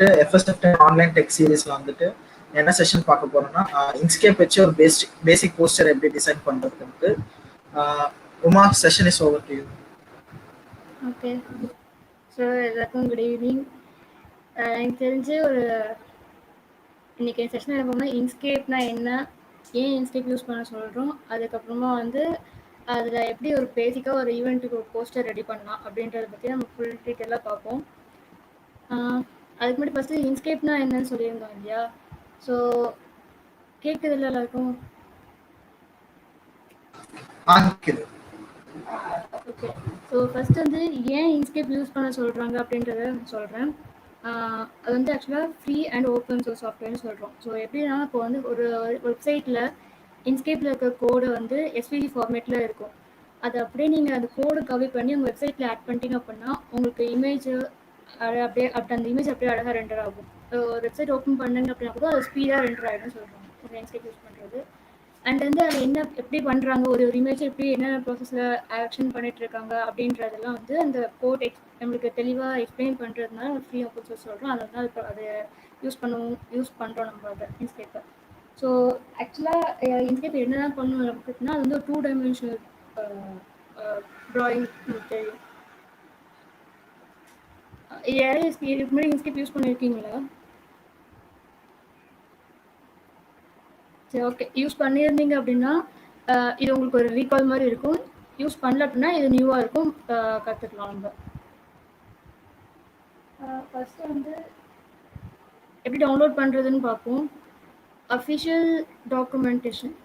FSFTN online tech சீரிஸ்ல வந்துட்டு என்ன session பார்க்க போறோம்னா இன்ஸ்கேப் வச்சு ஒரு பேசிக் போஸ்டர் எப்படி டிசைன் பண்றதுக்கு. Uma, session is over to you. Okay, so எல்லாருக்கும் குட் ஈவினிங். எனக்கு தெரிஞ்சு இன்னைக்கு செஷன் என்ன பண்ணால் இன்ஸ்கேப்னா என்ன, ஏன் இன்ஸ்கேப் யூஸ் பண்ண சொல்கிறோம், அதுக்கப்புறமா அதில் எப்படி ஒரு பேசிக்காக ஒரு ஈவெண்ட்டுக்கு ஒரு போஸ்டர் ரெடி பண்ணலாம் அப்படின்றத பற்றி நம்ம ஃபுல் டீட்டெயிலாக பார்ப்போம். அதுக்கு முன்னாடி ஃபஸ்ட்டு இன்ஸ்கேப்னா என்னன்னு சொல்லியிருந்தோம் இல்லையா? ஸோ கேட்குதுல்ல எல்லாருக்கும்? ஓகே, ஸோ ஃபஸ்ட் ஏன் இன்ஸ்கேப் யூஸ் பண்ண சொல்கிறாங்க அப்படின்றத சொல்கிறேன். அது ஆக்சுவலாக ஃப்ரீ அண்ட் ஓப்பன் சோர்ஸ் சாஃப்ட்வேர்னு சொல்கிறோம். ஸோ எப்படின்னா இப்போ ஒரு வெப்சைட்டில் இன்ஸ்கேப்பில் இருக்க கோடு எஸ்விஜி ஃபார்மேட்டில் இருக்கும். அது அப்படியே நீங்கள் அந்த கோடு காப்பி பண்ணி உங்கள் வெப்சைட்டில் ஆட் பண்ணிட்டீங்க அப்படின்னா உங்களுக்கு இமேஜ் அப்படியே அந்த இமேஜ் அப்படியே அழகாக ரெண்டர் ஆகும். ஒரு வெப்சைட் ஓப்பன் பண்ணுங்க அப்படின்னா கூட அது ஸ்பீடாக ரெண்டர் ஆகிடும் சொல்கிறாங்க இன்ஸ்கேப் யூஸ் பண்ணுறது. அண்ட் அது என்ன எப்படி பண்ணுறாங்க, ஒரு இமேஜ் எப்படி என்னென்ன ப்ராசஸில் ஆக்ஷன் பண்ணிட்டு இருக்காங்க அப்படின்றதெல்லாம் அந்த கோட் நம்மளுக்கு தெளிவாக எக்ஸ்பிளைன் பண்ணுறதுனால ஃப்ரீ ஓப்பன் சோர்ஸ் சொல்கிறோம். அதனால இப்போ அதை யூஸ் பண்ணுறோம் நம்ம அதை இன்ஸ்கேப்பை. ஸோ ஆக்சுவலாக இன்ஸ்கேப் என்னென்ன பண்ணணும் அப்படின்னா அது ஒரு 2 டைமென்ஷனல் ட்ராயிங் தெரியும். யாரும் இதுக்கு முன்னாடி இன்ஸ்கேப் யூஸ் பண்ணியிருக்கீங்களா? சரி, ஓகே. யூஸ் பண்ணியிருந்தீங்க அப்படின்னா இது உங்களுக்கு ஒரு ரீகால் மாதிரி இருக்கும். யூஸ் பண்ணல அப்படின்னா இது நியூவாக இருக்கும், கற்றுக்கலாம் நம்ம. ஃபஸ்ட்டு எப்படி டவுன்லோட் பண்ணுறதுன்னு பார்ப்போம். Official documentation.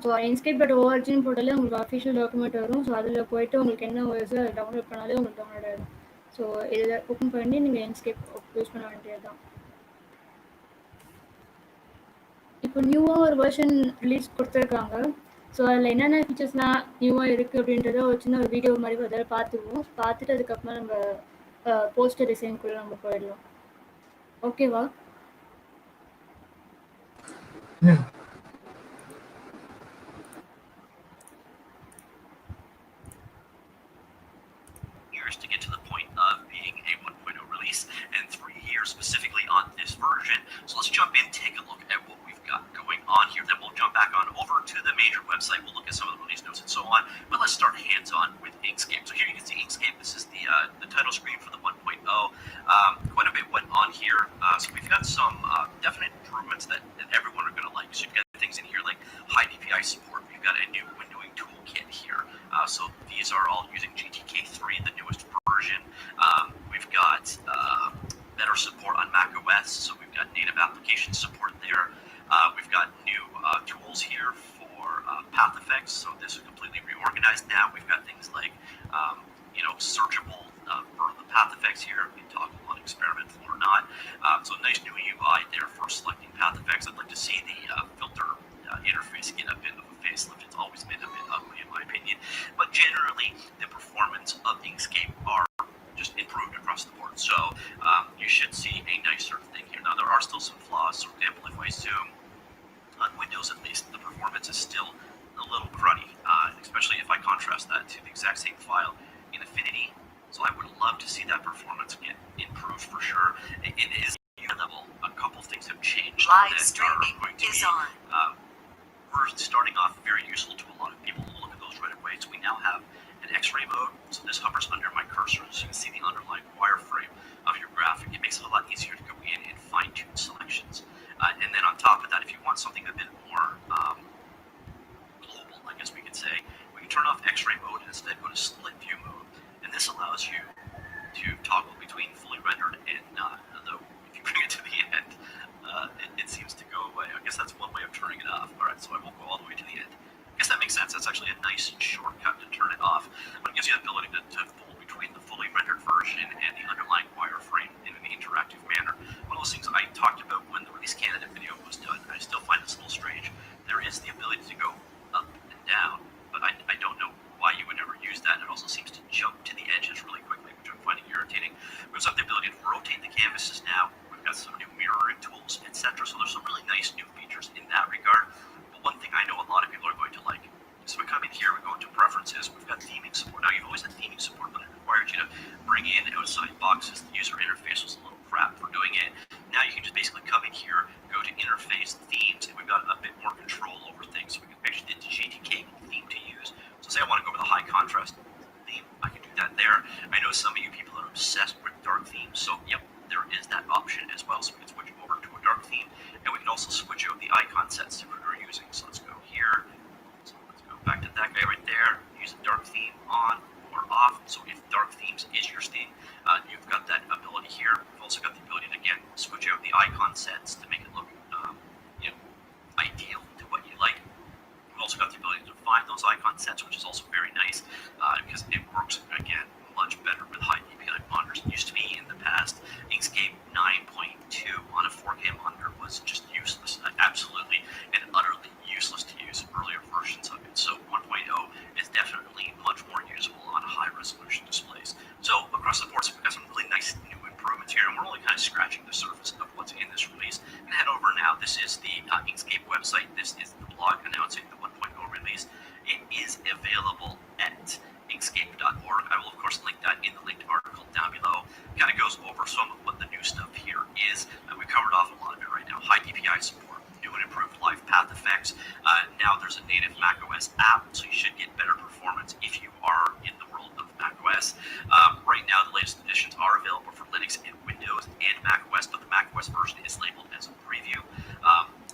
ஸோ Inkscape.orgன்னு போட்டாலே உங்களுக்கு அஃபிஷியல் டாக்குமெண்ட் வரும். ஸோ அதில் போயிட்டு உங்களுக்கு என்ன வருது அதை டவுன்லோட் பண்ணாலே உங்களுக்கு டவுன்லோட் ஆகிடும். ஸோ இதில் ஓப்பன் பண்ணி நீங்கள் Inkscape யூஸ் பண்ண வேண்டியது தான். இப்போ நியூவாக ஒரு வெர்ஷன் ரிலீஸ் கொடுத்துருக்காங்க. ஸோ அதில் என்னென்ன ஃபீச்சர்ஸ்லாம் நியூவாக இருக்குது அப்படின்றத ஒரு சின்ன ஒரு வீடியோ மாதிரி அதில் பார்த்துட்டு அதுக்கப்புறமா நம்ம போஸ்டர் டிசைனுக்குள்ளே நம்ம போயிடலாம். ஓகேவா? To get to the point of being a 1.0 release and 3 years specifically on this version. So let's jump in, take a look at what we've got going on here. Then we'll jump back on over to the major website. We'll look at some of the release notes and so on. But let's start hands-on with Inkscape. So here you can see Inkscape. This is the title screen for the 1.0. Quite a bit went on here. So we've got some definite improvements that everyone are going to like. So you've got things in here like high DPI support. We've got a new windowing toolkit here. So these are all using GTK3, the newest version. We've got better support on Mac OS, so we've got native application support there. We've got new tools here for path effects, so this is completely reorganized now. We've got things like searchable for the path effects here. We can toggle on experimental or not. So nice new UI there for selecting path effects. I'd like to see the filter interface get a bit of a facelift. It's always been a bit ugly in my opinion, but generally the performance of Inkscape are just improved across the board. So you should see a nicer thing here. Now there are still some flaws. For example, if I zoom on Windows, at least the performance is still a little cruddy, especially if I contrast that to the exact same file in Affinity. So I would love to see that performance get improved for sure. It is level. A couple of things have changed. Live streaming is on. We're starting off very useful to a lot of people who look at those right away. So we now have an X-ray mode. So this hovers under my cursor, so you can see the underlying wireframe of your graphic. It makes it a lot easier to go in and fine-tune selections. And then on top of that, if you want something a bit more global, I guess we could say, we can turn off X-ray mode and instead go to split view mode. And this allows you to toggle between fully rendered and not. Although if you bring it to the end, it seems to go away. I guess that's one way of turning it off. All right, so I won't go all the way to the end. I guess that makes sense. That's actually a nice shortcut to turn it off, but it gives you the ability to fold between the fully rendered version and the underlying wireframe in an interactive manner. One of those things I talked about when the release candidate video was done, I still find this a little strange. There is the ability to go up and down, but I don't know why you would ever use that. It also seems to jump to the edges really quickly, which I'm finding irritating. We also have the ability to rotate the canvases now. We've got some new mirroring tools, etc. So there's some really nice new features in that regard. But one thing I know a lot of people are going to like. So we come in here, we go into preferences, we've got theming support. Now you've always had theming support, but it bring in outside boxes. The user interface was a little crap for doing it. Now you can just basically come in here, go to interface themes, and we've got a bit more control over things. So we can actually get the GTK theme to use. So say I want to go with a high contrast theme, I can do that there. I know some of you people are obsessed with dark themes, so yep, there is that option as well. So we can switch over to a dark theme, and we can also switch out the icon sets that we're using. So let's go here. So let's go back to that guy right there. Use a dark theme on or off. So if dark themes is your theme, you've got that ability here. We've also got the ability to, again, switch out the icon sets to make it look ideal to what you like. We've also got the ability to define those icon sets, which is also very nice because it works, again, much better with high DPI monitors. It used to be in the past, Inkscape 9.2 on a 4K monitor was just useless, absolutely and utterly useless to use earlier versions of it. So 1.0 is definitely much more usable on high resolution displays. So across the board, so we've got some really nice new improvements here, and we're only kind of scratching the surface of what's in this release. And head over now. This is the Inkscape website. This is the blog announcing the 1.0 release. It is available at Inkscape.org. I will, of course, link that in the linked article down below. Kind of goes over some of what the new stuff here is. We covered off a lot of it right now. High DPI support, new and improved live path effects. Now there's a native macOS app, so you should get better performance if you are in the world of macOS. Right now, the latest editions are available for Linux and Windows and macOS, but the macOS version is labeled as a preview.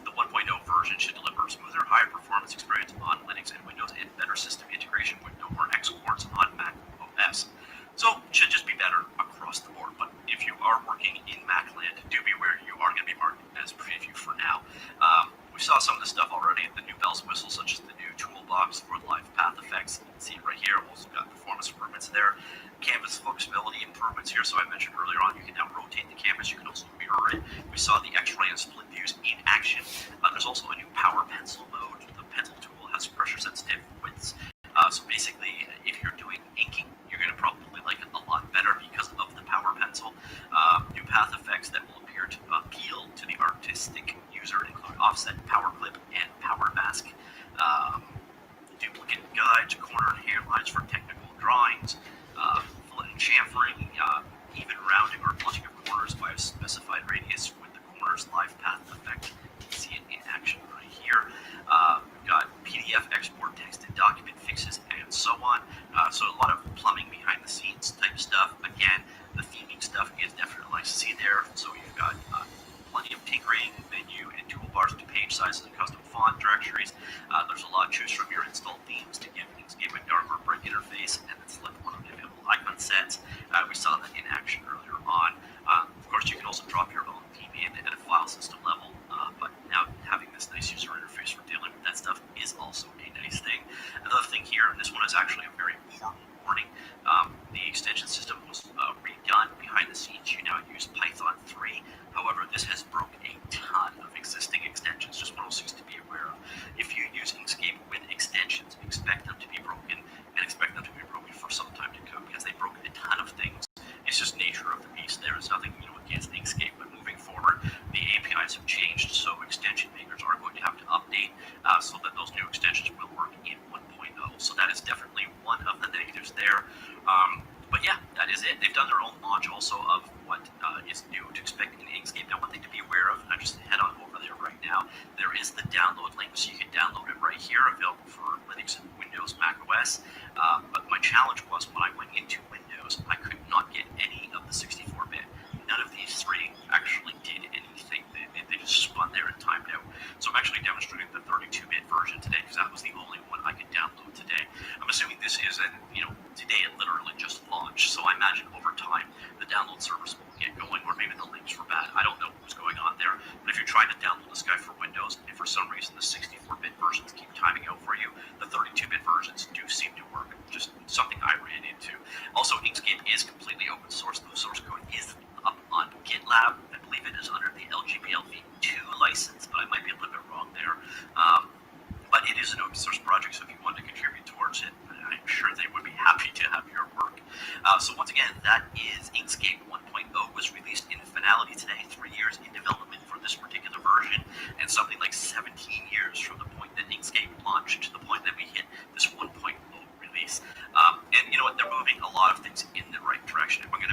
The 1.0 version should deliver a smoother, higher performance experience on Linux and Windows and better system integration with no more exports on Mac OS. So it should just be better across the board. But if you are working in Macland, do be aware you are going to be marked as preview for now. We saw some of the stuff already, the new bells and whistles, such as the new toolbox for live path effects. You can see it right here. We've also got performance improvements there. Canvas flexibility improvements here. So I mentioned earlier on, you can now rotate the canvas. You can also mirror it. We saw the X-ray and split views in action. There's also a new power pencil mode. The pencil tool has pressure sensitive widths. So basically, if you're doing inking, you're going to probably like it a lot better because of the power pencil. New path effects that will appear to appeal to the artistic user include offset, power clip, and power mask. Duplicate guides, corner and hair lines for technical drawings, fillet and chamfering, even rounding or blunting of corners by a specified radius with the corners live path effect. You can see it in action right here. We've got PDF export, text and document fixes, and so on. So a lot of plumbing behind the scenes type stuff. Again, the theming stuff is definitely nice to see there. So you've got plenty of tinkering, menu, and toolbars to page sizes and custom font directories. There's a lot to choose from your installed themes to give Inkscape a darker brick interface, and then select one of the available icon sets. We saw that in action earlier on. Of course, you can also drop your own theme in at a file system level, but now having this nice user interface for dealing with that stuff is also a nice thing. Another thing here, and this one is actually a very important warning, the extension system was redone behind the scenes. You now use Python 3. However, this has broken a ton of existing extensions, just one of those things to be aware of. If you use Inkscape with extensions, expect them to be broken, and expect them to be broken for some time to come, because they broke a ton of things. It's just nature of the beast. There is nothing against Inkscape, but moving forward, the APIs have changed, so extension makers are going to have to update so that those new extensions will work in 1.0. So that is definitely one of the negatives there. But yeah, that is it. They've done their own launch also of what is new to expect in Inkscape. Now, one thing to be aware of, and I just head on over there right now, there is the download link, so you can download it right here, available for Linux and Windows, Mac OS. But my challenge was when I went into Windows, I could not get any of the 64-bit. None of these three actually did anything. They just spun there and timed out. So I'm actually demonstrating the 32-bit version today because that was the only one I could download today. I'm assuming this is, today it literally just launched. So I imagine over time the download servers will get going, or maybe the links were bad. I don't know what was going on there. But if you're trying to download this guy for Windows, and for some reason the 64-bit versions keep timing out for you, the 32-bit versions do seem to work. Just something I ran into. Also, Inkscape is completely open source. The source code is up on GitLab. I believe it is under the LGPL-v2 license, but I might be a little bit wrong there. But it is an open source project, so if you want to contribute towards it, I'm sure they would be happy to have your work. So once again, that is Inkscape 1.0 was released in finality today, 3 years in development for this particular version, and something like 17 years from the point that Inkscape launched to the point that we hit this 1.0 release. And you know what, they're moving a lot of things in the right direction. If I'm going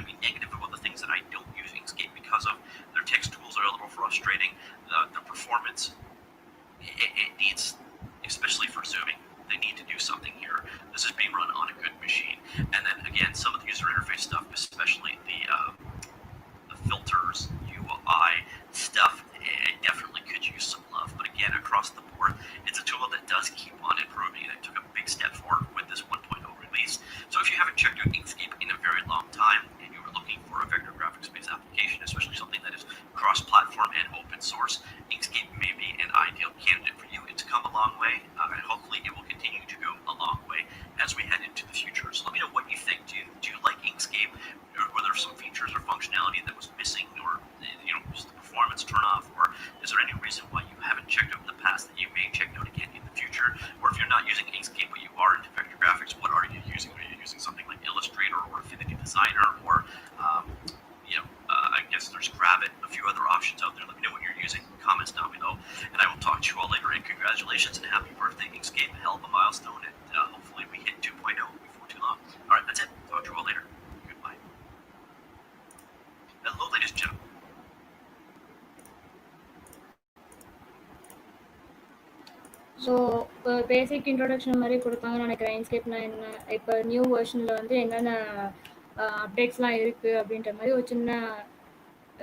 source, Inkscape may be an ideal candidate for you. It's come a long way, and hopefully it will continue to go a long way as we head into the future. So let me know what you think. Do you like Inkscape? Or were there some features or functionality that was missing, or was the performance turn off, or is there any reason why you haven't checked out in the past that you may check out again in the future? Or if you're not using Inkscape but you are into vector graphics, what are you using? Are you using something like Illustrator or Affinity Designer, or I guess there's Gravit, a few other options out there. Let me know what you're using. Comments down below, and I will talk to you all later. And congratulations and happy birthday, Inkscape! Hell of a milestone, and hopefully we hit 2.0 before too long. All right, that's it. Talk to you all later. Goodbye. Hello, ladies and gentlemen. So இப்போ பேசிக் introduction மாதிரி கொடுத்தாங்கன்னு நினைக்கிறேன். இன்ஸ்கேப்னா என்ன, இப்போ new வெர்ஷனில் வந்து என்னென்ன அப்டேட்ஸ்லாம் இருக்குது அப்படின்ற மாதிரி ஒரு சின்ன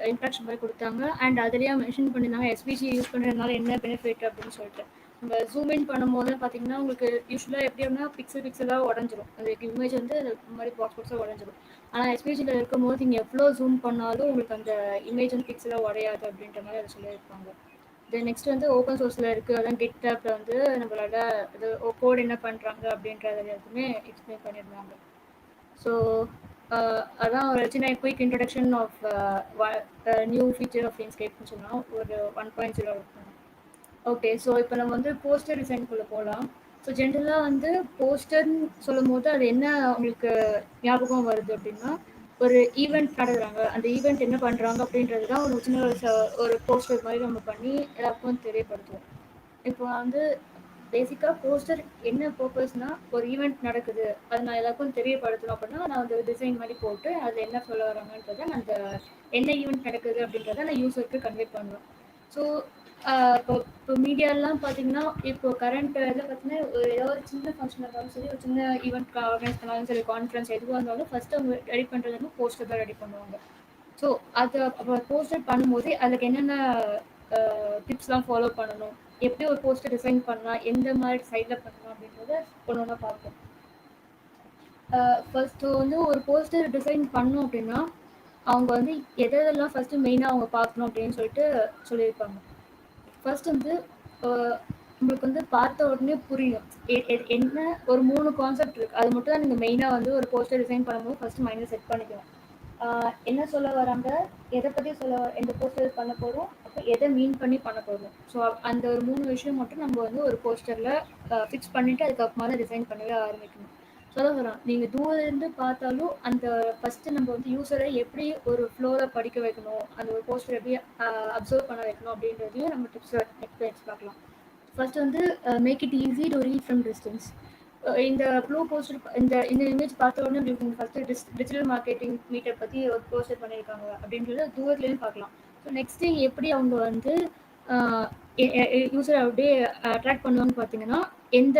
இன்ட்ரடக்ஷன் மாதிரி கொடுத்தாங்க. அண்ட் அதுலேயே மென்ஷன் பண்ணியிருந்தாங்க எஸ்பிசி யூஸ் பண்ணுறதுனால என்ன பெனிஃபிட் அப்படின்னு சொல்லிட்டு. நம்ம ஜூம் இன் பண்ணும்போது பார்த்தீங்கன்னா உங்களுக்கு யூஸ்வலாக எப்படி அப்படின்னா பிக்சலாக உடஞ்சிரும். அந்த இமேஜ் வந்து இந்த மாதிரி பாக்ஸாக உடஞ்சிரும். ஆனால் எஸ்பிசியில் இருக்கும்போது நீங்கள் எவ்வளோ ஜூம் பண்ணாலும் உங்களுக்கு அந்த இமேஜ் வந்து பிக்சலாக உடையாது அப்படின்ற மாதிரி அதை சொல்லியிருப்பாங்க. தென் நெக்ஸ்ட் வந்து ஓப்பன் சோர்ஸில் இருக்குது. அதான் கிட்ஹப்பில் வந்து நம்மளோட இது கோட் என்ன பண்ணுறாங்க அப்படின்றது எல்லாத்துக்குமே எக்ஸ்பிளைன் பண்ணியிருந்தாங்க. ஸோ அதான் ஒரு சின்ன quick introduction of new feature of இன்ஸ்கேப்னு சொன்னால் ஒரு 1.0 இருக்கும். ஓகே, ஸோ இப்போ நம்ம வந்து போஸ்டர் டிசைனுக்குள்ளே போகலாம். ஸோ ஜென்ரலாக வந்து போஸ்டர்னு சொல்லும் போது அது என்ன உங்களுக்கு ஞாபகம் வருது அப்படின்னா, ஒரு ஈவெண்ட் நடத்துகிறாங்க, அந்த ஈவெண்ட் என்ன பண்ணுறாங்க அப்படின்றது தான் ஒரு சின்ன ஒரு போஸ்டர் மாதிரி நம்ம பண்ணி எல்லாருக்கும் தெரியப்படுத்துவோம். இப்போ வந்து பேசிக்காக போஸ்டர் என்ன பர்பஸ்னால், ஒரு ஈவெண்ட் நடக்குது அது நான் எல்லாருக்கும் தெரியப்படுத்தணும் அப்படின்னா நான் அந்த டிசைன் மாதிரி போட்டு அதில் என்ன சொல்ல வராங்கன்றதை நான் அந்த என்ன ஈவெண்ட் நடக்குது அப்படின்றத நான் யூஸருக்கு கன்வே பண்ணுவேன். ஸோ இப்போ மீடியாலாம் பார்த்தீங்கன்னா இப்போ கரண்ட் இதில் பார்த்தீங்கன்னா ஏதோ ஒரு சின்ன ஃபங்க்ஷன் இருந்தாலும் சரி, ஒரு சின்ன ஈவெண்ட் ஆர்கனைஸ் பண்ணாலும் சரி, கான்ஃபரன்ஸ் எதுவாக இருந்தாலும் ஃபஸ்ட்டு அவங்க ரெடி பண்ணுறது வந்து போஸ்டர் தான் ரெடி பண்ணுவாங்க. ஸோ அது அப்போ போஸ்டர் பண்ணும்போது அதுக்கு என்னென்ன டிப்ஸ்லாம் ஃபாலோ பண்ணணும், எப்படி ஒரு போஸ்டர் டிசைன் பண்ணலாம், எந்த மாதிரி சைடில் பண்ணலாம் அப்படின்றத ஒன்று ஒன்றா பார்ப்போம். ஃபர்ஸ்ட்டு வந்து ஒரு போஸ்டர் டிசைன் பண்ணோம் அப்படின்னா அவங்க வந்து எதெல்லாம் ஃபஸ்ட்டு மெயினாக அவங்க பார்க்கணும் அப்படின்னு சொல்லிட்டு சொல்லியிருப்பாங்க. ஃபர்ஸ்ட் வந்து உங்களுக்கு வந்து பார்த்த உடனே புரியும் என்ன ஒரு 3 கான்செப்ட் இருக்குது. அது மட்டும் தான் நீங்கள் மெயினாக வந்து ஒரு போஸ்டர் டிசைன் பண்ணும்போது ஃபஸ்ட்டு மைண்டில் செட் பண்ணிக்கணும். என்ன சொல்ல வராங்க, எதை பற்றி எந்த போஸ்டர் பண்ண போகிறோம், அப்போ எதை மீன் பண்ணி பண்ண போகிறோம். ஸோ அந்த ஒரு 3 விஷயம் மட்டும் நம்ம வந்து ஒரு போஸ்டரில் ஃபிக்ஸ் பண்ணிவிட்டு அதுக்கப்புறமா தான் டிசைன் பண்ணவே ஆரம்பிக்கணும். ஸோ அதான் சொல்கிறோம், நீங்கள் தூரத்துலேருந்து பார்த்தாலும் அந்த ஃபஸ்ட்டு நம்ம வந்து யூஸரை எப்படி ஒரு ஃப்ளோவில் படிக்க வைக்கணும், அந்த ஒரு போஸ்டர் எப்படி அப்சர்வ் பண்ண வைக்கணும் அப்படின்றதையும் நம்ம டிப்ஸ் நெக்ஸ்ட் பார்க்கலாம். ஃபர்ஸ்ட் வந்து make it easy to read from distance. இந்த ப்ளூ போஸ்டர் இந்த இமேஜ் பார்த்த உடனே உங்களுக்கு ஃபஸ்ட்டு டிஜிட்டல் மார்க்கெட்டிங் மீட்டை பற்றி ஒரு போஸ்டர் பண்ணியிருக்காங்க அப்படின்றத தூரத்துலேயும் பார்க்கலாம். ஸோ நெக்ஸ்ட்டு எப்படி அவங்க வந்து யூஸரை அப்படியே அட்ராக்ட் பண்ணுவாங்கன்னு பார்த்தீங்கன்னா, எந்த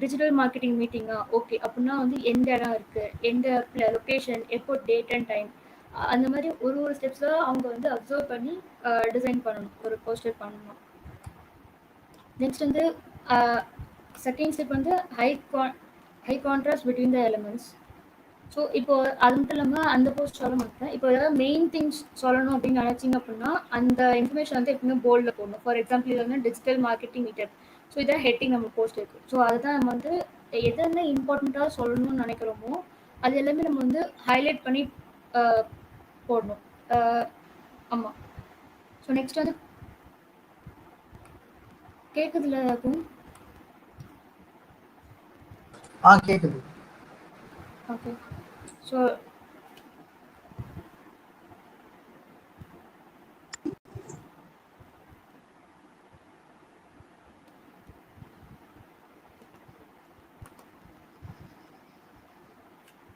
டிஜிட்டல் மார்க்கெட்டிங் மீட்டிங்கா ஓகே அப்படின்னா வந்து எந்த இடம் இருக்குது, எந்த லொக்கேஷன், எப்போ டேட் அண்ட் டைம், அந்த மாதிரி ஒரு ஸ்டெப்ஸில் அவங்க வந்து அப்சர்வ் பண்ணி டிசைன் பண்ணணும், ஒரு போஸ்டர் பண்ணணும். நெக்ஸ்ட் வந்து செகண்ட் ஸ்டெப் வந்து ஹை கான்ட்ராஸ்ட் பிட்வீன் த எலிமெண்ட்ஸ். ஸோ இப்போ அது மட்டும் இல்லாமல் அந்த போஸ்ட் சொல்ல மாட்டேன், இப்போ ஏதாவது மெயின் திங்ஸ் சொல்லணும் அப்படின்னு நினச்சிங்க அப்படின்னா அந்த இன்ஃபர்மேஷன் வந்து எப்பவுமே போல்டில் போடணும். ஃபார் எக்ஸாம்பிள் இது வந்து டிஜிட்டல் மார்க்கெட்டிங் மீட்டப், ஸோ இதான் ஹெட்டிங் நம்ம போஸ்ட் இருக்குது. ஸோ அதுதான் நம்ம வந்து எதென்ன இம்பார்ட்டண்ட்டாக சொல்லணும்னு நினைக்கிறோமோ அது எல்லாமே நம்ம வந்து ஹைலைட் பண்ணி போடணும். ஆமாம். ஸோ நெக்ஸ்ட் வந்து கேட்குதுல இருக்கும். கேக்குது. Okay, so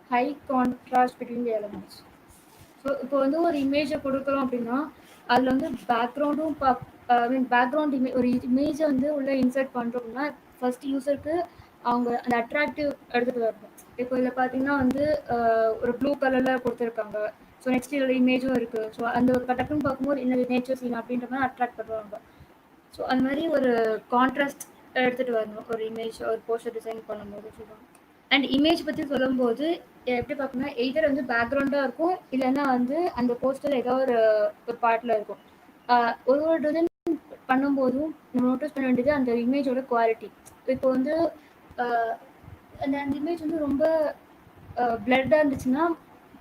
high contrast between the elements. So இப்போ வந்து ஒரு இமேஜை கொடுக்குறோம் அப்படின்னா அதில் வந்து பேக்ரவுண்டும் பேக்ரவுண்ட் ஒரு இமேஜை வந்து உள்ளே இன்சர்ட் பண்ணுறோம் அப்படின்னா ஃபர்ஸ்ட் யூஸருக்கு அவங்க அந்த அட்ராக்டிவ் எடுத்துகிட்டு வரணும். இப்போ இதில் பார்த்தீங்கன்னா வந்து ஒரு ப்ளூ கலரில் கொடுத்துருக்காங்க. ஸோ நெக்ஸ்ட் இதில் இமேஜும் இருக்குது. ஸோ அந்த ஒரு டக்குன்னு பார்க்கும்போது என்ன நேச்சர் சீன் அப்படின்ற மாதிரி அட்ராக்ட் பண்ணுவாங்க. ஸோ அந்த மாதிரி ஒரு கான்ட்ராஸ்ட் எடுத்துகிட்டு வரணும் ஒரு இமேஜ் ஒரு போஸ்டர் டிசைன் பண்ணும்போது சொல்லுவாங்க. அண்ட் இமேஜ் பற்றி சொல்லும்போது எப்படி பார்க்கணும்னா எய்தர் வந்து பேக்ரவுண்டாக இருக்கும், இல்லைன்னா வந்து அந்த போஸ்டர் ஏதோ ஒரு பார்ட்டில் இருக்கும். ஒரு ஒரு டிசைன் பண்ணும்போதும் நம்ம நோட்டீஸ் பண்ண வேண்டியது அந்த இமேஜோட குவாலிட்டி. இப்போ வந்து அந்த அந்த இமேஜ் வந்து ரொம்ப பிளர்டாக இருந்துச்சுன்னா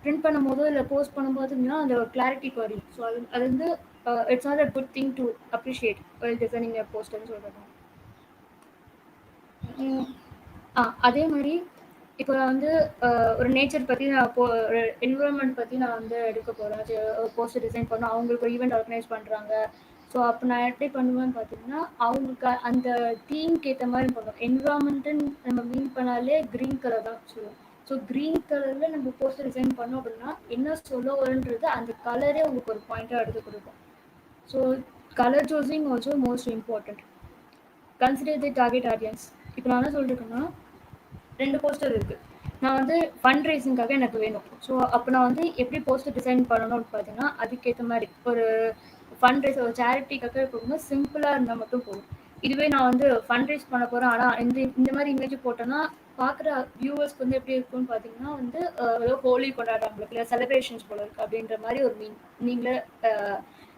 பிரிண்ட் பண்ணும்போதோ இல்லை போஸ்ட் பண்ணும்போதுன்னா அந்த கிளாரிட்டி குறையும். ஸோ அது வந்து it's not a good thing to appreciate well designing போஸ்டர்னு சொல்கிறது. அதே மாதிரி இப்போ நான் வந்து ஒரு நேச்சர் பற்றி நான் ஒரு என்விரான்மெண்ட் பற்றி நான் வந்து எடுக்க போகிறேன். ஒரு போஸ்டர் டிசைன் பண்ணணும், அவங்களுக்கு ஒரு ஈவெண்ட் ஆர்கனைஸ் பண்ணுறாங்க. ஸோ அப்போ நான் எப்படி பண்ணுவேன்னு பார்த்தீங்கன்னா அவங்களுக்கு அந்த தீம்க்கு ஏற்ற மாதிரி பண்ணுவோம். என்விரான்மெண்ட்டுன்னு நம்ம மீன் பண்ணாலே க்ரீன் கலர் தான் சொல்லுவோம். ஸோ க்ரீன் கலரில் நம்ம போஸ்டர் டிசைன் பண்ணோம் அப்படின்னா என்ன சொல்ல வருன்றது அந்த கலரே உங்களுக்கு ஒரு பாயிண்ட்டாக எடுத்து கொடுக்கும். So colour choosing also most important. Consider the target audience. இப்போ நான் என்ன சொல்லியிருக்கேன்னா 2 போஸ்டர் இருக்குது. நான் வந்து ஃபண்ட் ரைசிங்காக எனக்கு வேணும். ஸோ அப்போ நான் வந்து எப்படி போஸ்டர் டிசைன் பண்ணணும்னு பார்த்தீங்கன்னா அதுக்கேற்ற மாதிரி ஒரு ஃபண்ட் ரைஸ் ஒரு சேரிட்டிக்காக போகும்போது சிம்பிளாக இருந்தால் மட்டும் போதும். இதுவே நான் வந்து ஃபண்ட் ரைஸ் பண்ண போகிறேன் ஆனால் இந்த மாதிரி இமேஜ் போட்டோன்னா பார்க்குற வியூவர்ஸ்க்கு வந்து எப்படி இருக்குன்னு பார்த்தீங்கன்னா வந்து ஏதோ ஹோலி கொண்டாடுறாங்களுக்கு இல்லை செலிப்ரேஷன்ஸ் போல இருக்குது அப்படின்ற மாதிரி ஒரு நீங்களே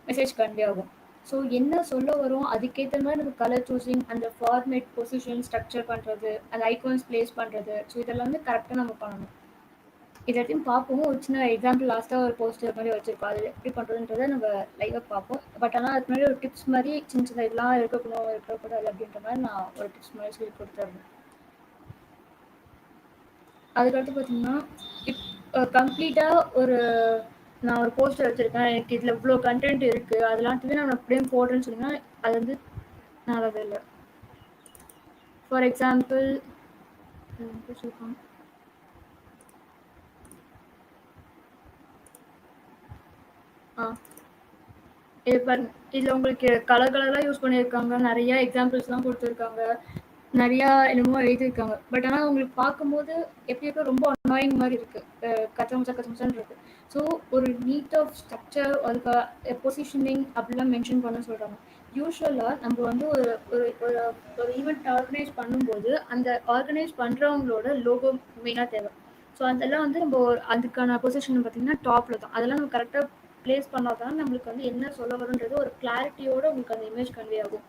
மெசேஜ் கன்வே ஆகும். ஸோ என்ன சொல்ல வரும் அதுக்கேற்ற மாதிரி நம்ம கலர் சூஸிங், அந்த ஃபார்மேட், பொசிஷன், ஸ்ட்ரக்சர் பண்ணுறது, அந்த ஐகான்ஸ் பிளேஸ் பண்ணுறது, ஸோ இதெல்லாம் வந்து கரெக்டாக நம்ம பண்ணணும். இது எல்லாத்தையும் பார்ப்போம். ஒரு சின்ன எக்ஸாம்பிள் லாஸ்ட்டாக ஒரு போஸ்டர் மாதிரி வச்சுருக்கோம். அது எப்படி பண்ணுறதுன்றதை நம்ம லைவாக பார்ப்போம். பட் ஆனால் அதுக்கு முன்னாடி ஒரு டிப்ஸ் மாதிரி சின்ன சின்ன இதெல்லாம் இருக்கக்கூடாது அப்படின்ற மாதிரி நான் ஒரு டிப்ஸ் மாதிரி சொல்லி கொடுத்துருந்தேன். அதுக்கடுத்து பார்த்தீங்கன்னா கம்ப்ளீட்டாக நான் ஒரு போஸ்டர் வச்சுருக்கேன், எனக்கு இதில் இவ்வளோ கண்டென்ட் இருக்குது, அதெல்லாம் நான் அப்படியே போடுறேன்னு சொன்னீங்கன்னா அது வந்து நல்லது இல்லை. ஃபார் எக்ஸாம்பிள் இது பாருங்க, இதில் உங்களுக்கு கலர்லாம் யூஸ் பண்ணியிருக்காங்க, நிறைய எக்ஸாம்பிள்ஸ்லாம் கொடுத்துருக்காங்க, நிறையா என்னமோ எழுதியிருக்காங்க. பட் ஆனால் உங்களுக்கு பார்க்கும்போது எப்படி இருக்கோ ரொம்ப அனாயிங் மாதிரி இருக்குது, கச்சமச்சான்னு இருக்குது. ஸோ ஒரு நீட் ஆஃப் ஸ்ட்ரக்சர், அதுக்கு பொசிஷனிங் அப்படிலாம் மென்ஷன் பண்ண சொல்கிறாங்க. யூஸ்வலாக நம்ம வந்து ஒரு ஒரு ஒரு ஈவெண்ட் ஆர்கனைஸ் பண்ணும்போது அந்த ஆர்கனைஸ் பண்ணுறவங்களோட லோகோ மெயினாக தேவை. ஸோ அதெல்லாம் வந்து நம்ம அதுக்கான பொசிஷன் பார்த்திங்கன்னா டாப்பில் தான். அதெல்லாம் நம்ம கரெக்டாக ப்ளேஸ் பண்ணால் தான் நம்மளுக்கு வந்து என்ன சொல்ல வரும்ன்றது ஒரு கிளாரிட்டியோடு உங்களுக்கு அந்த இமேஜ் கன்வே ஆகும்.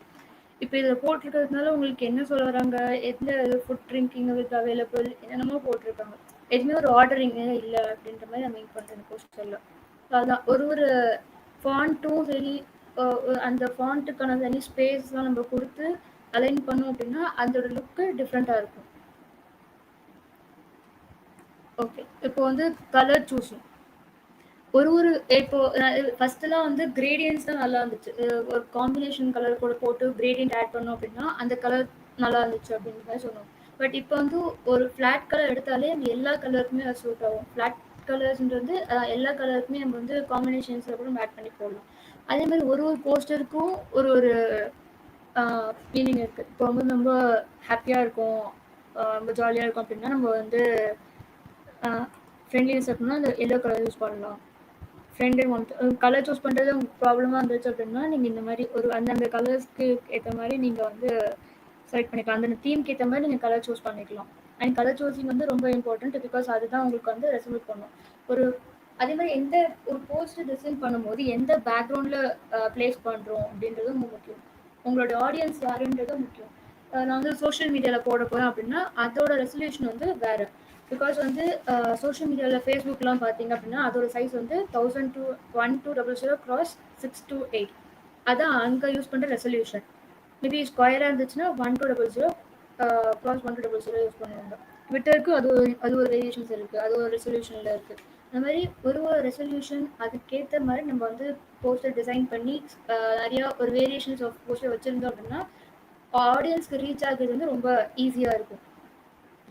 இப்போ இதில் போட்டிருக்கிறதுனால உங்களுக்கு என்ன சொல்ல வராங்க, எந்த ஃபுட் ட்ரிங்கிங் வித் அவைலபிள் என்னென்னமோ போட்டிருக்காங்க, எதுவுமே ஒரு ஆர்டரிங்கே இல்லை அப்படின்ற மாதிரி நான் மீன் பண்ணுறேன் போஸ்டரில். ஸோ அதுதான் ஒரு ஃபாண்ட்டும் சரி, அந்த ஃபாண்ட்டுக்கான தனி ஸ்பேஸ்லாம் நம்ம கொடுத்து அலைன் பண்ணோம் அப்படின்னா அதோட லுக்கு டிஃப்ரெண்ட்டாக இருக்கும். ஓகே, இப்போ வந்து கலர் சூஸிங் இப்போ ஃபர்ஸ்ட்லாம் வந்து கிரேடியன்ஸ் தான் நல்லா இருந்துச்சு. ஒரு காம்பினேஷன் கலர் கூட போட்டு கிரேடியன்ட் ஆட் பண்ணோம் அப்படின்னா அந்த கலர் நல்லா இருந்துச்சு அப்படின்ற மாதிரி சொன்னோம். பட் இப்போ வந்து ஒரு ஃப்ளாட் கலர் எடுத்தாலே அந்த எல்லா கலருக்குமே அது சூட் ஆகும். ஃப்ளாட் கலர்ஸ்ன்றது எல்லா கலருக்குமே நம்ம வந்து காம்பினேஷன்ஸில் கூட ஆட் பண்ணி போடலாம். அதே மாதிரி ஒரு போஸ்டருக்கும் ஒரு மீனிங் இருக்குது. இப்போ வந்து ரொம்ப ஹாப்பியாக இருக்கும், ரொம்ப ஜாலியாக இருக்கும் அப்படின்னா நம்ம வந்து ஃப்ரெண்ட்லினஸ் அப்படின்னா அந்த எல்லோ கலர் யூஸ் பண்ணலாம். ஃப்ரெண்டு கலர் சூஸ் பண்ணுறது உங்களுக்கு ப்ராப்ளமாக இருந்துச்சு அப்படின்னா நீங்கள் இந்த மாதிரி அந்தந்த கலர்ஸ்க்கு ஏற்ற மாதிரி நீங்கள் வந்து செலக்ட் பண்ணிக்கலாம். அந்த தீம்க்கு ஏற்ற மாதிரி நீங்கள் கலர் சூஸ் பண்ணிக்கலாம். அண்ட் கலர் சூஸிங் வந்து ரொம்ப இம்பார்ட்டன்ட், பிகாஸ் அதுதான் உங்களுக்கு வந்து ரெசல்ட் பண்ணும். அதே மாதிரி எந்த ஒரு போஸ்டர் டிசைன் பண்ணும்போது எந்த பேக்ரவுண்டில் ப்ளேஸ் பண்ணுறோம் அப்படின்றது ரொம்ப முக்கியம். உங்களோட ஆடியன்ஸ் யாருன்றது முக்கியம். நான் வந்து சோஷியல் மீடியாவில் போட போகிறேன் அப்படின்னா அதோட ரெசல்யூஷன் வந்து வேறு. பிகாஸ் வந்து சோஷியல் மீடியாவில் ஃபேஸ்புக்லாம் பார்த்தீங்க அப்படின்னா அதோட சைஸ் வந்து 1200 × 628. அதான் அங்கே யூஸ் பண்ணுற ரெசல்யூஷன். மேபி ஸ்கொயராக இருந்துச்சுன்னா 1200 × 1200 யூஸ் பண்ணுவாங்க. ட்விட்டருக்கு அது ஒரு வேரியேஷன்ஸ் இருக்குது, அது ஒரு ரெசல்யூஷனில் இருக்குது. அந்த மாதிரி ஒரு ரெசல்யூஷன் அதுக்கேற்ற மாதிரி நம்ம வந்து போஸ்டர் டிசைன் பண்ணி நிறையா ஒரு வேரியேஷன்ஸ் ஆஃப் போஸ்டர் வச்சுருந்தோம் அப்படின்னா ஆடியன்ஸ்க்கு ரீச் ஆகுறது வந்து ரொம்ப ஈஸியாக இருக்கும்.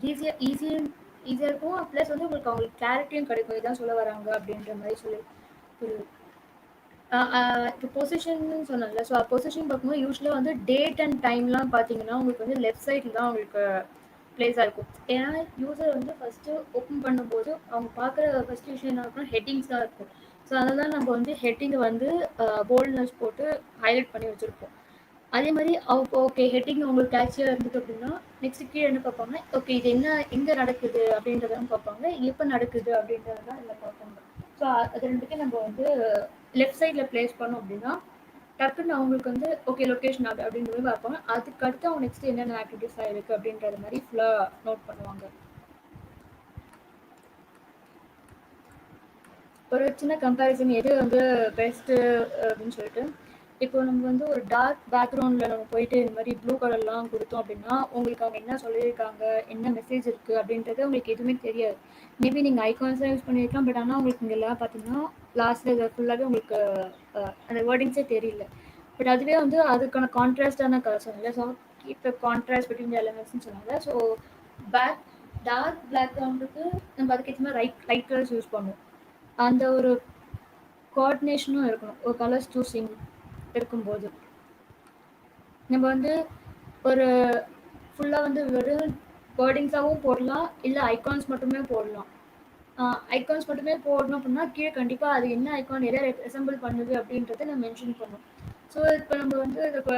ஈஸியாக இருக்கும். ப்ளஸ் வந்து அவங்களுக்கு கிளாரிட்டியும் கிடைக்கும், இதான் சொல்ல வராங்க அப்படின்ற மாதிரி சொல்லி புரியுது. இப்போ பொசிஷன்னு சொன்னால, ஸோ பொசிஷன் பார்க்கும்போது யூஸ்வலாக வந்து டேட் அண்ட் டைம்லாம் பார்த்தீங்கன்னா உங்களுக்கு வந்து லெஃப்ட் சைடில் தான் உங்களுக்கு ப்ளேஸாக இருக்கும். ஏன்னா யூசர் வந்து ஃபஸ்ட்டு ஓப்பன் பண்ணும்போது அவங்க பார்க்குற ஃபஸ்ட் விஷயம் என்ன இருக்குன்னா ஹெட்டிங்ஸ் தான் இருக்கும். ஸோ அதெல்லாம் நம்ம வந்து ஹெட்டிங்கை வந்து போல்ட்னஸ் போட்டு ஹைலைட் பண்ணி வச்சுருப்போம். அதே மாதிரி ஓகே ஹெட்டிங் உங்களுக்கு கேட்சியாக இருந்தது அப்படின்னா நெக்ஸ்ட் கீழே என்ன பார்ப்பாங்க, ஓகே இது என்ன எங்கே நடக்குது அப்படின்றதான் பார்ப்பாங்க, எப்போ நடக்குது அப்படின்றதான் இதில் பார்ப்பாங்க. ஸோ அது ரெண்டுக்கும் நம்ம வந்து லெஃப்ட் சைடில் ப்ளேஸ் பண்ணோம் அப்படின்னா டக்குன்னு அவங்களுக்கு வந்து ஓகே லொக்கேஷன் அப்படின்ற மாதிரி பார்ப்பாங்க. அதுக்கு அடுத்து அவங்க நெக்ஸ்ட் என்னென்ன ஆக்டிவிட்டிஸ் இருக்கு அப்படின்றது மாதிரி ஃபுல்லாக நோட் பண்ணுவாங்க. ஒரு சின்ன கம்பேரிசன் எது வந்து பெஸ்ட்டு அப்படின்னு சொல்லிட்டு, இப்போ நம்ம வந்து ஒரு டார்க் பேக்ரவுண்டில் நம்ம போயிட்டு இந்த மாதிரி ப்ளூ கலர்லாம் கொடுத்தோம் அப்படின்னா உங்களுக்கு அவங்க என்ன சொல்லியிருக்காங்க, என்ன மெசேஜ் இருக்குது அப்படின்றது உங்களுக்கு எதுவுமே தெரியாது. மேபி நீங்கள் ஐகான்ஸாக யூஸ் பண்ணியிருக்கலாம், பட் ஆனால் உங்களுக்கு இங்கே எல்லாம் பார்த்தீங்கன்னா லாஸ்ட்டில் இதை ஃபுல்லாகவே உங்களுக்கு அந்த வேர்டிங்ஸே தெரியல. பட் அதுவே வந்து அதுக்கான கான்ட்ராஸ்டான கலர் சொன்னாங்க. So keep the contrast between the எலமெண்ட்ஸ்னு சொன்னாங்க. ஸோ பேக் டார்க் பேக்ரவுண்டுக்கு நம்ம அதுக்கேற்ற மாதிரி லைட் கலர்ஸ் யூஸ் பண்ணுவோம். அந்த ஒரு கோஆர்டினேஷனும் இருக்கணும் ஒரு கலர்ஸ் சூஸிங் இருக்கும்போது. நம்ம வந்து ஒரு ஃபுல்லாக வந்து வெறும் வேர்டிங்ஸாகவும் போடலாம், இல்லை ஐகான்ஸ் மட்டுமே போடலாம். ஐகான்ஸ் மட்டுமே போடணும் அப்படின்னா கீழே கண்டிப்பாக அது என்ன ஐகான் எதை ரெசம்பிள் பண்ணுது அப்படின்றத நம்ம மென்ஷன் பண்ணணும். ஸோ இப்போ நம்ம வந்து இப்போ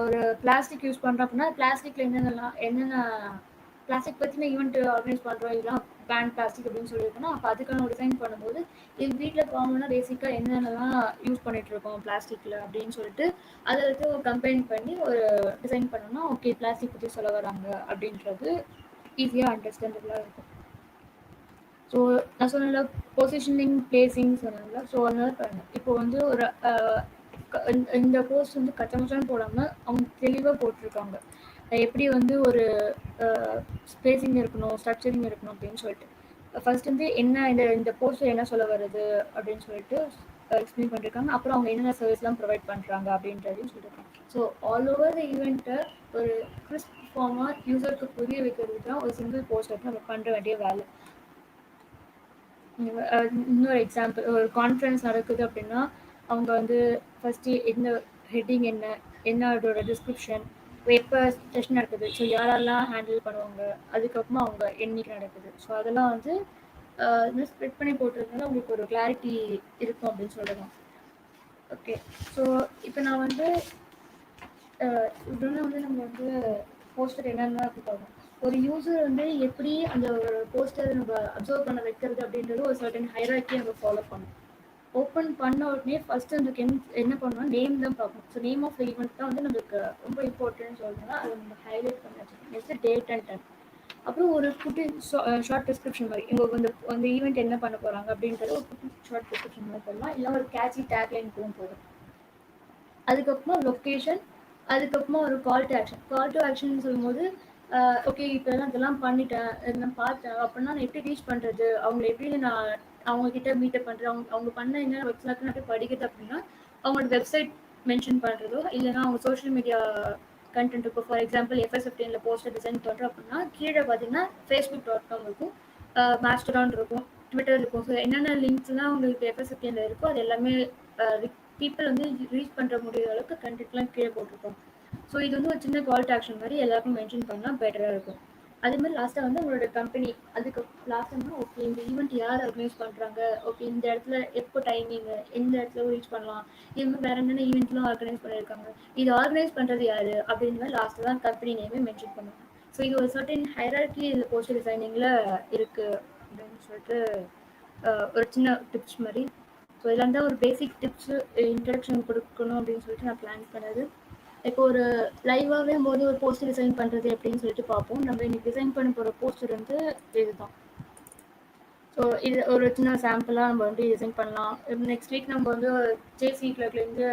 ஒரு பிளாஸ்டிக் யூஸ் பண்ணுறோம் அப்படின்னா பிளாஸ்டிக்கில் என்னென்ன பிளாஸ்டிக் பற்றின ஈவெண்ட் ஆர்கனைஸ் பண்ணுறோம், இதெல்லாம் பேன் பிளாஸ்டிக் அப்படின்னு சொல்லியிருக்கோன்னா அப்போ அதுக்கான ஒரு டிசைன் பண்ணும்போது இது வீட்டில் காமனாக பேசிக்காக என்னென்னலாம் யூஸ் பண்ணிகிட்ருக்கோம் பிளாஸ்டிக்கில் அப்படின்னு சொல்லிட்டு அதை வச்சு ஒரு கம்பைன் பண்ணி ஒரு டிசைன் பண்ணோம்னா ஓகே பிளாஸ்டிக் பற்றி சொல்ல வராங்க அப்படின்றது ஈஸியாக அண்டர்ஸ்டாண்டபுளாக இருக்கும். ஸோ நான் சொன்னல பொசிஷனிங் பிளேசிங் சொன்னேன்ல. ஸோ அதனால பாருங்கள் இப்போ வந்து ஒரு இந்த போஸ்ட் வந்து கச்சமச்சான்னு போடாமல் அவங்க தெளிவாக போட்டிருக்காங்க எப்படி வந்து ஒரு ஸ்பேசிங் இருக்கணும், ஸ்ட்ரக்சரிங் இருக்கணும் அப்படின்னு சொல்லிட்டு. ஃபர்ஸ்ட் வந்து என்ன இந்த போஸ்ட்டில் என்ன சொல்ல வருது அப்படின்னு சொல்லிட்டு எக்ஸ்பிளைன் பண்ணியிருக்காங்க. அப்புறம் அவங்க என்னென்ன சர்வீஸ்லாம் ப்ரொவைட் பண்ணுறாங்க அப்படின்றதையும் சொல்லியிருக்காங்க. ஸோ ஆல் ஓவர் த ஈவெண்ட்டை ஒரு கிறிஸ்ப் ஃபார்மாக யூசருக்கு புரிய வைக்கிறது தான் ஒரு சிங்கிள் போஸ்டருக்கு நம்ம பண்ணுற வேண்டிய வேலை. இன்னொரு எக்ஸாம்பிள், ஒரு கான்ஃபரன்ஸ் நடக்குது அப்படின்னா அவங்க வந்து ஃபஸ்ட்டு என்ன ஹெட்டிங் என்ன அதோட டிஸ்கிரிப்ஷன், எப்போ செஷன் நடக்குது, ஸோ யாரெல்லாம் ஹேண்டில் பண்ணுவாங்க, அதுக்கப்புறமா அவங்க என்னைக்கு நடக்குது, ஸோ அதெல்லாம் வந்து ஸ்ப்ரெட் பண்ணி போட்டிருந்தனால உங்களுக்கு ஒரு கிளாரிட்டி இருக்கும் அப்படின்னு சொல்லலாம். ஓகே, ஸோ இப்போ நான் வந்து இதெல்லாம் வந்து நம்ம வந்து போஸ்டர் என்னென்ன பார்க்கணும். ஒரு யூசர் வந்து எப்படி அந்த ஒரு போஸ்டர் நம்ம அப்சர்வ் பண்ண வைக்கிறது அப்படின்றது ஒரு சர்டன் ஹைரார்க்கி நம்ம ஃபாலோ பண்ணணும். ஓப்பன் பண்ண உடனே ஃபர்ஸ்ட் அதுக்கு என்ன பண்ணணும், நேம் தான் பார்க்கணும். ஸோ நேம் ஆஃப் ஈவெண்ட் தான் வந்து நம்மளுக்கு ரொம்ப இம்பார்ட்டன்ட் சொல்றோம்னா அதை நம்ம ஹைலைட் பண்ணி வச்சுக்கணும். நெக்ஸ்ட் டேட் அண்ட் டைம், அப்புறம் ஒரு குட்டி ஷார்ட் டிஸ்கிரிப்ஷன் மாதிரி உங்களுக்கு அந்த ஈவெண்ட் என்ன பண்ண போறாங்க அப்படின்றது ஒரு குட்டி ஷார்ட் டிஸ்கிரிப்ஷன் மாதிரி பண்ணலாம், இல்லை ஒரு கேட்சி டேக்லைன் கூட போதும். அதுக்கப்புறமா லொக்கேஷன், அதுக்கப்புறமா ஒரு call to action. Call to action சொல்லும்போது ஓகே இப்போ இதெல்லாம் பண்ணிட்டேன், இதெல்லாம் பார்த்தேன் அப்படின்னா நான் எப்படி ரீச் பண்ணுறது, அவங்களை எப்படி நான் அவங்கக்கிட்ட மீட்டப் பண்ணுறது, அவங்க பண்ண என்ன வெப்சைட் நான் போய் படிக்கிறது அப்படின்னா அவங்களோட வெப்சைட் மென்ஷன் பண்ணுறதோ இல்லைன்னா அவங்க சோஷியல் மீடியா கண்டென்ட் இருக்கும். For example FSFTN poster design பண்ணுறோம் அப்படின்னா கீழே பார்த்தீங்கன்னா facebook.com இருக்கும், மாஸ்டரான் இருக்கும், ட்விட்டர் இருக்கும். ஸோ என்னென்ன லிங்க்ஸ்லாம் உங்களுக்கு FSFTN இருக்கோ அது எல்லாமே பீப்புள் வந்து ரீச் பண்ணுற முடியாத அளவுக்கு கண்டென்ட்லாம் கீழே போட்டிருக்கோம். ஸோ இது வந்து ஒரு சின்ன கால் டு ஆக்ஷன் மாதிரி எல்லாருக்கும் மென்ஷன் பண்ணால் பெட்டராக இருக்கும். அதே மாதிரி லாஸ்ட்டாக வந்து உங்களோட கம்பெனி, அதுக்கு லாஸ்ட்டாக ஓகே இந்த ஈவெண்ட் யார் ஆர்கனைஸ் பண்ணுறாங்க, ஓகே இந்த இடத்துல எப்போ டைமிங்கு, எந்த இடத்துல ரீச் பண்ணலாம், இது மாதிரி வேறு என்னென்ன ஈவெண்ட்லாம் ஆர்கனைஸ் பண்ணியிருக்காங்க, இது ஆர்கனைஸ் பண்ணுறது யார் அப்படின்னு மாதிரி லாஸ்ட்டு தான் கம்பெனி நேமே மென்ஷன் பண்ணுவாங்க. ஸோ இது ஒரு சர்டன் ஹைரார்க்கி இந்த போஸ்டர் டிசைனிங்கில் இருக்குது அப்படின்னு சொல்லிட்டு ஒரு சின்ன டிப்ஸ் மாதிரி. ஸோ இதெல்லாம் தான் ஒரு பேசிக் டிப்ஸு இன்ட்ரடக்ஷன் கொடுக்கணும் அப்படின்னு சொல்லிட்டு நான் பிளான் பண்ணது. இப்போ ஒரு லைவாகவே போது ஒரு போஸ்டர் டிசைன் பண்ணுறது அப்படின்னு சொல்லிட்டு பார்ப்போம். நம்ம இன்னைக்கு டிசைன் பண்ண போகிற போஸ்டர் வந்து இதுதான். ஸோ இது ஒரு சின்ன சாம்பிளாக நம்ம வந்து டிசைன் பண்ணலாம். நெக்ஸ்ட் வீக் நம்ம வந்து ஜேசி கிளப்லேருந்து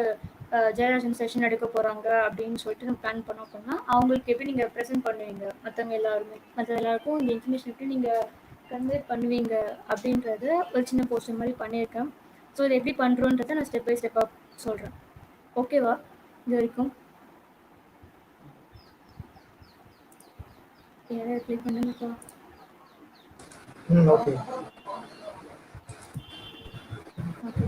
ஜெயராஜன் செஷன் எடுக்க போகிறாங்க அப்படின்னு சொல்லிட்டு நம்ம பிளான் பண்ணோம் அப்படின்னா அவங்களுக்கு எப்படி நீங்கள் ப்ரெசென்ட் பண்ணுவீங்க, மற்ற எல்லாருக்கும் இந்த இன்ஃபர்மேஷன் எப்படி நீங்கள் கன்வே பண்ணுவீங்க அப்படின்றத ஒரு சின்ன போஸ்டர் மாதிரி பண்ணியிருக்கேன். ஸோ இது எப்படி பண்ணுறோன்றதை நான் ஸ்டெப் பை ஸ்டெப்பாக சொல்கிறேன். ஓகேவா இது வரைக்கும்? யாராவது ரிப்ளை பண்ணுங்கப்பா. ஓகே. Okay,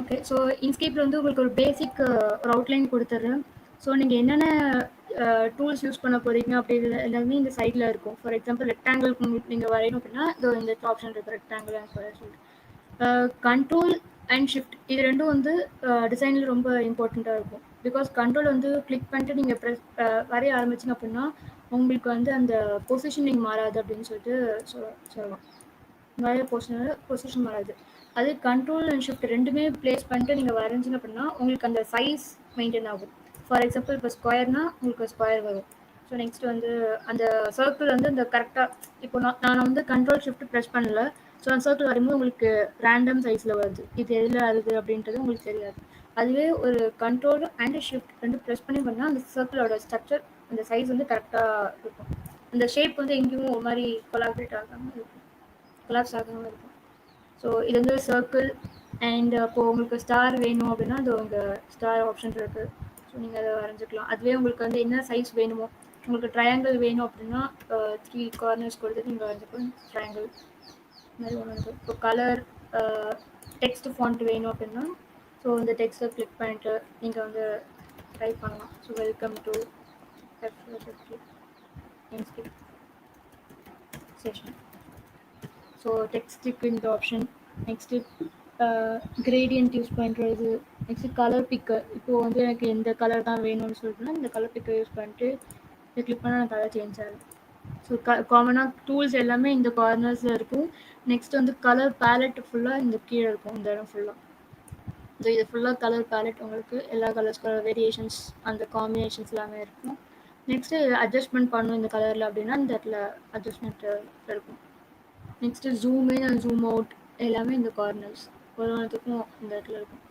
okay. ஸோ இன்ஸ்கேப்பில் வந்து உங்களுக்கு ஒரு பேசிக் ஒரு அவுட்லைன் கொடுத்துட்றேன். ஸோ நீங்கள் என்னென்ன டூல்ஸ் யூஸ் பண்ண போகிறீங்க அப்படி எல்லாமே இந்த சைடில் இருக்கும். ஃபார் எக்ஸாம்பிள் ரெக்டாங்கிள் நீங்கள் வரையணும் அப்படின்னா இந்த ஆப்ஷன் இருக்குது ரெக்டாங்கிள் சொல்லிட்டு. கண்ட்ரோல் அண்ட் ஷிஃப்ட் இது ரெண்டும் வந்து டிசைனில் ரொம்ப இம்பார்ட்டண்ட்டாக இருக்கும். பிகாஸ் கண்ட்ரோல் வந்து கிளிக் பண்ணிட்டு நீங்கள் வரைய ஆரம்பிச்சிங்க அப்படின்னா உங்களுக்கு வந்து அந்த பொசிஷனிங் மாறாது அப்படின்னு சொல்லிட்டு சொல்லலாம். வரைய பொசிஷன் மாறாது. அது கண்ட்ரோல் அண்ட் ஷிஃப்ட் ரெண்டுமே பிளேஸ் பண்ணிட்டு நீங்கள் வரைஞ்சிங்க அப்படின்னா உங்களுக்கு அந்த சைஸ் மெயின்டைன் ஆகும். ஃபார் எக்ஸாம்பிள் இப்போ ஸ்கொயர்னா உங்களுக்கு ஸ்கொயர் வரும். ஸோ நெக்ஸ்ட் வந்து அந்த சர்க்கிள் வந்து இந்த கரெக்டாக இப்போ நான் வந்து கண்ட்ரோல் ஷிஃப்ட் ப்ரெஸ் பண்ணல. ஸோ அந்த சர்க்கிள் வரும்போது உங்களுக்கு ரேண்டம் சைஸில் வருது. இது எதில் வருது அப்படின்றது உங்களுக்கு தெரியாது. அதுவே ஒரு கண்ட்ரோல் அண்ட் ஷிஃப்ட் ரெண்டு ப்ரெஸ் பண்ணி பண்ணால் அந்த சர்க்கிளோட ஸ்ட்ரக்சர் அந்த சைஸ் வந்து கரெக்டாக இருக்கும். அந்த ஷேப் வந்து எங்கேயும் ஒரு மாதிரி கொலாபரேட் ஆகாமல் இருக்கும், கொலாப்ஸ் ஆகாமல் இருக்கும். ஸோ இது வந்து சர்க்கிள் அண்ட் அப்போது உங்களுக்கு ஸ்டார் வேணும் அப்படின்னா அது உங்கள் ஸ்டார் ஆப்ஷன் இருக்குது. ஸோ நீங்கள் அதை வரைஞ்சிக்கலாம். அதுவே உங்களுக்கு வந்து என்ன சைஸ் வேணுமோ, உங்களுக்கு ட்ரையாங்கிள் வேணும் அப்படின்னா 3 கார்னர்ஸ் கொடுத்து நீங்கள் வரைஞ்சிக்கலாம் ட்ரையாங்கிள் மாதிரி ஒன்று இருக்குது. இப்போ கலர் டெக்ஸ்ட் ஃபாண்ட் வேணும் அப்படின்னா ஸோ இந்த டெக்ஸ்ட்டை கிளிக் பண்ணிட்டு நீங்கள் வந்து டைப் பண்ணலாம். So welcome to Inkscape session. So டெக்ஸ்ட்டுக்கு இந்த ஆப்ஷன். நெக்ஸ்ட்டு கிரேடியன்ட் யூஸ் பண்ணுறது. Next colour picker. இப்போது வந்து எனக்கு எந்த கலர் தான் வேணும்னு சொல்லிட்டுனா இந்த கலர் பிக்கர் யூஸ் பண்ணிட்டு இதை கிளிக் பண்ணால் நான் கலர் சேஞ்ச் ஆகும். ஸோ காமனாக டூல்ஸ் எல்லாமே இந்த கார்னர்ஸில் இருக்கும். நெக்ஸ்ட் வந்து கலர் பேலட் ஃபுல்லாக இந்த கீழே இருக்கும், இந்த இடம் ஃபுல்லாக. ஸோ இது ஃபுல்லாக கலர் பேலட் உங்களுக்கு எல்லா கலர்ஸ் வேரியேஷன்ஸ் அந்த காம்பினேஷன்ஸ் எல்லாமே இருக்கும். நெக்ஸ்ட்டு அட்ஜஸ்ட்மெண்ட் பண்ணணும் இந்த கலரில் அப்படின்னா இந்த இடத்துல அட்ஜஸ்ட்மெண்ட் இருக்கும். Next zoom in and zoom out எல்லாமே இந்த கார்னர்ஸ் ஒரு ஒன்றுத்துக்கும் இந்த இடத்துல இருக்கும்.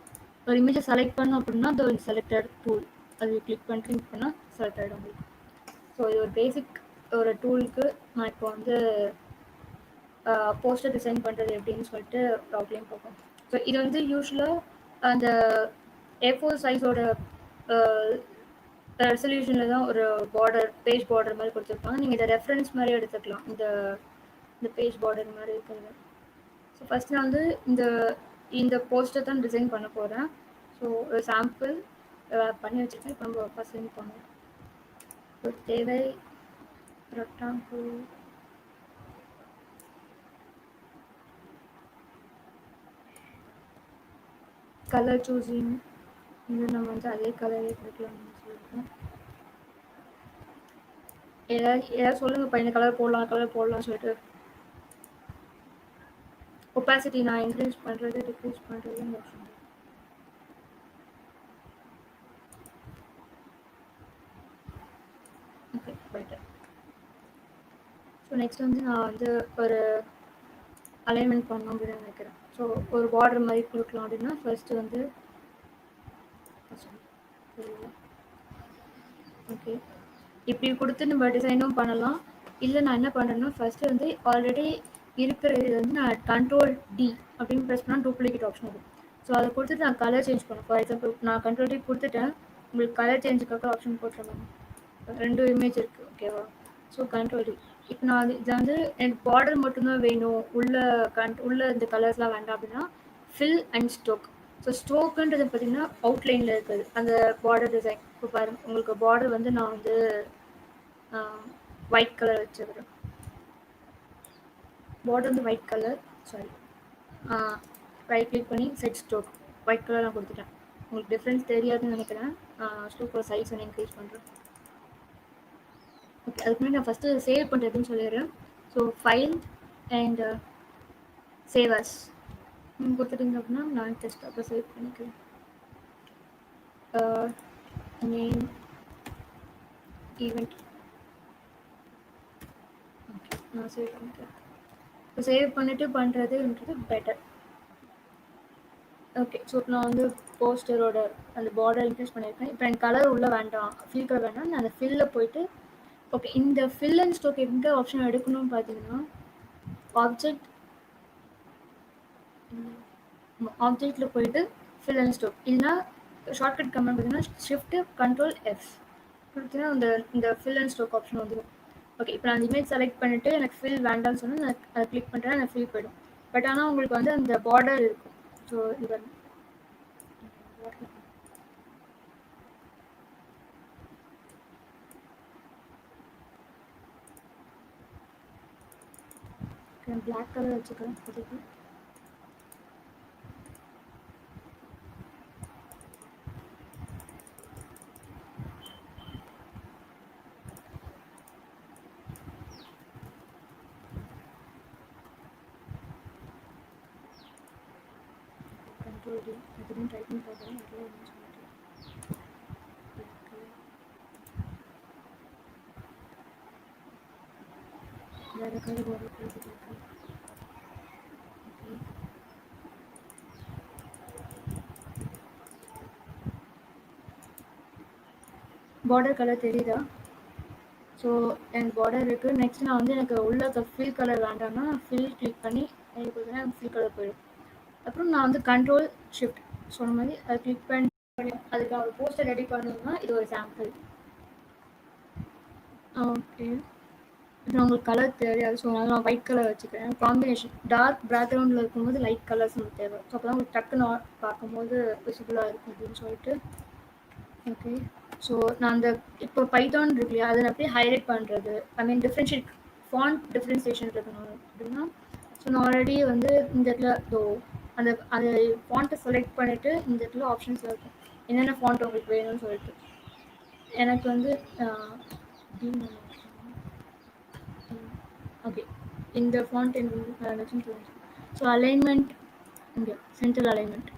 ஒரு இமேஜை செலக்ட் பண்ணோம் அப்படின்னா அது ஒரு செலக்டட் டூல், அது கிளிக் பண்ணிட்டு கிளிக் பண்ணால் செலக்ட் ஆகிடும் உங்களுக்கு. ஸோ இது ஒரு பேசிக் ஒரு டூலுக்கு நான் இப்போ வந்து போஸ்டர் டிசைன் பண்ணுறது எப்படின்னு சொல்லிட்டு ப்ராப்ளம் பார்ப்போம். ஸோ இது வந்து யூஸ்வலாக அந்த A4 சைஸோட ரெசல்யூஷனில் தான் ஒரு பார்டர் பேஜ் பார்டர் மாதிரி கொடுத்துருப்பாங்க. நீங்கள் இதை ரெஃபரன்ஸ் மாதிரி எடுத்துக்கலாம் இந்த பேஜ் பார்டர் மாதிரி இருக்கிறது. ஸோ ஃபஸ்ட் நான் வந்து இந்த போஸ்டர் தான் டிசைன் பண்ண போகிறேன். ஸோ ஒரு சாம்பிள் பண்ணி வச்சுருக்கேன். இப்போ நம்ம ஃபஸ்ட் சென்ட் பண்ணுவோம். ஸோ தேவை ரெக்டாங்கிள் கலர் சூஸிங் இது நம்ம வந்து அதே கலரே கொடுக்கலாம்னு சொல்லியிருக்கோம். ஏதாவது சொல்லுங்கப்பா, இந்த கலர் போடலாம்னு சொல்லிட்டு. ஒப்பாசிட்டி நான் இன்க்ரீஸ் பண்ணுறது டிக்ரீஸ் பண்ணுறது ஆப்ஷன். ஓகே போயிட்டு. ஸோ நெக்ஸ்ட் வந்து நான் வந்து ஒரு அலைன்மெண்ட் பண்ணணும் அப்படின்னு நினைக்கிறேன். ஸோ ஒரு பார்டர் மாதிரி கொடுக்கலாம் அப்படின்னா ஃபர்ஸ்ட்டு வந்து ஓகே இப்படி கொடுத்து நம்ம டிசைனும் பண்ணலாம். இல்லை நான் என்ன பண்ணுறேன்னா ஃபஸ்ட்டு வந்து ஆல்ரெடி இருக்கிற இது வந்து நான் கண்ட்ரோல் டி அப்படின்னு ப்ரெஸ் பண்ணால் டூப்ளிகேட் ஆப்ஷன் இருக்கும். ஸோ அதை கொடுத்துட்டு நான் கலர் சேஞ்ச் பண்ணேன். ஃபார் எக்ஸாம்பிள் நான் கண்ட்ரோல் டி கொடுத்துட்டேன், உங்களுக்கு கலர் சேஞ்சுக்காக ஆப்ஷன் போட்டுருவாங்க. 2 இமேஜ் இருக்குது ஓகேவா. So control D. இப்போ நான் இதை வந்து எனக்கு பார்டர் மட்டும்தான் வேணும், உள்ள இந்த கலர்ஸ்லாம் வேண்டாம் அப்படின்னா ஃபில் அண்ட் ஸ்ட்ரோக். ஸோ ஸ்ட்ரோக்குன்றது பார்த்தீங்கன்னா அவுட்லைனில் இருக்குது அந்த பார்டர் டிசைன். இப்போ பாருங்கள் உங்களுக்கு பார்டர் வந்து நான் வந்து ஒயிட் கலர் வச்சுக்கிறேன். பார்டர் வந்து white colour, sorry right click பண்ணி செட் ஸ்ட்ரோக் ஒயிட் கலர் நான் கொடுத்துட்டேன். உங்களுக்கு டிஃப்ரென்ஸ் தெரியாதுன்னு நினைக்கிறேன். ஸ்ட்ரோக்கோட சைஸ் வந்து இன்க்ரீஸ் பண்ணுறேன். ஓகே அதுக்கு முன்னாடி நான் ஃபஸ்ட்டு சேவ் பண்ணுறதுன்னு சொல்லிடுறேன். So file and save as கொடுத்துட்டீங்க அப்படின்னா நான் டெஸ்ட் அப்போ சேவ் பண்ணிக்கிறேன். நேம் ஈவெண்ட் ஓகே நான் சேவ் பண்ணிக்கிறேன். இப்போ சேவ் பண்ணிவிட்டு பண்ணுறதுன்றது பெட்டர். ஓகே ஸோ நான் வந்து போஸ்டரோட அந்த பார்டர் இன்க்ரீஸ் பண்ணியிருக்கேன். இப்போ எனக்கு கலர் உள்ளே வேண்டாம், ஃபில் கலர் வேண்டாம், நான் அந்த ஃபில்லில் போயிட்டு ஓகே இந்த ஃபில் அண்ட் ஸ்ட்ரோக் எங்கே ஆப்ஷன் எடுக்கணும்னு பார்த்தீங்கன்னா ஆப்ஜெக்டில் போயிட்டு ஃபில் அண்ட் ஸ்ட்ரோக், இல்லைனா ஷார்ட்கட் கமெண்ட் பார்த்தீங்கன்னா ஷிஃப்ட் கண்ட்ரோல் எஃப் கொடுத்தீங்கன்னா இந்த ஃபில் அண்ட் ஸ்ட்ரோக் ஆப்ஷன் வந்துடும். ஓகே இப்போ நான் அந்த இமேஜ் செலக்ட் பண்ணிவிட்டு எனக்கு ஃபில் வேண்டாம்னு சொன்னால் நான் அதை கிளிக் பண்ணுறேன், நான் ஃபில் போயிடும். பட் ஆனால் உங்களுக்கு வந்து அந்த பார்டர் இருக்கும். ஸோ இது பிளாக் கலர் வச்சுக்கிறேன். control D. அதுதான் டைப் பண்ணி பார்க்குறேன். அதில் என்ன சொல்லிட்டு வேறு கலர் border கொடுத்துட்டு இருக்கு. ஓகே, பார்டர் கலர் தெரியுதா? ஸோ எனக்கு பார்டர் இருக்குது. நெக்ஸ்ட் நான் வந்து எனக்கு உள்ள ஃபில் கலர் வேண்டாம்னா ஃபில் கிளிக் பண்ணி எனக்கு பார்த்தீங்கன்னா ஃபில் கலர் போயிடும். அப்புறம் நான் வந்து கண்ட்ரோல் ஷிஃப்ட் சொன்ன மாதிரி அதை கிளிக் பண்ணி அதுக்கு ஒரு போஸ்டர் ரெடி பண்ணணும்னா இது ஒரு சாம்பிள். ஓகே, இப்போ உங்களுக்கு கலர் தெரியாது. ஸோ அதனால் நான் ஒயிட் கலர் வச்சுக்கிறேன். காம்பினேஷன் டார்க் பேக்ரவுண்டில் இருக்கும்போது லைட் கலர்ஸ் நமக்கு தேவை. ஸோ அப்போ தான் உங்களுக்கு டக்குன்னு பார்க்கும்போது விசிபிளாக இருக்கும் அப்படின்னு சொல்லிட்டு. ஓகே, ஸோ நான் அந்த இப்போ பைத்தான் இருக்கு இல்லையா, அதை அப்படியே ஹைலைட் பண்ணுறது, ஐ மீன் டிஃப்ரென்ஷியேட் ஃபாண்ட் டிஃப்ரென்சியேஷன் இருக்கணும் அப்படின்னா, ஸோ நான் ஆல்ரெடி வந்து இந்த இடத்துல அந்த அந்த ஃபாண்ட்டை செலக்ட் பண்ணிவிட்டு இந்த இடத்துல ஆப்ஷன்ஸில் இருக்கும் என்னென்ன ஃபாண்ட் உங்களுக்கு வேணும்னு சொல்லிட்டு. எனக்கு வந்து ஓகே, இந்த ஃபாண்ட் எனக்கு ஸோ அலைன்மெண்ட் இங்கே சென்ட்ரல் அலைன்மெண்ட்.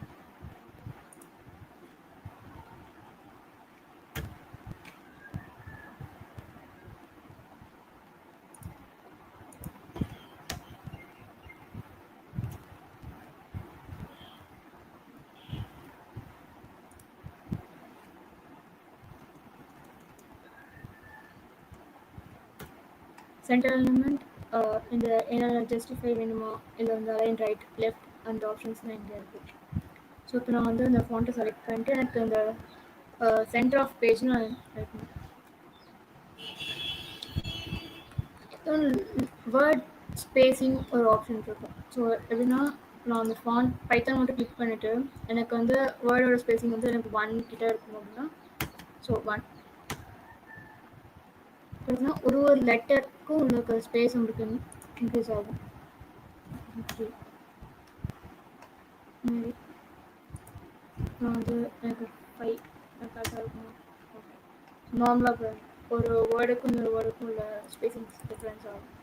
சென்ட்ரல் அலைன்மெண்ட் இந்த என்னென்ன ஜஸ்டிஃபை வேணுமா இல்லை வந்து அலைன் ரைட் லெஃப்ட் அந்த ஆப்ஷன்ஸ்லாம் இங்கே இருக்குது. ஸோ இப்போ நான் வந்து அந்த ஃபாண்ட்டை செலக்ட் பண்ணிட்டு எனக்கு அந்த சென்டர் ஆஃப் பேஜ் நான் ரைட் பண்ணேன். வேர்ட் ஸ்பேஸிங் ஒரு ஆப்ஷன் இருக்கும். ஸோ எப்படின்னா நான் அந்த ஃபாண்ட் பைத்தான் மட்டும் கிளிக் பண்ணிவிட்டு எனக்கு வந்து வேர்டோட ஸ்பேஸிங் வந்து எனக்கு 1 கிட்ட இருக்கணும் அப்படின்னா ஸோ 1 அப்படின்னா ஒரு லெட்டருக்கும் உங்களுக்கு ஸ்பேஸ் உங்களுக்கு இன்க்ரீஸ் ஆகும். நான் வந்து எனக்கு 5 கரெக்டாக இருக்கணும். ஓகே, நார்மலாக ஒரு வேர்டுக்கும் இன்னொரு வேர்டுக்கும் உள்ள ஸ்பேசிங் டிஃப்ரென்ஸ் ஆகும்.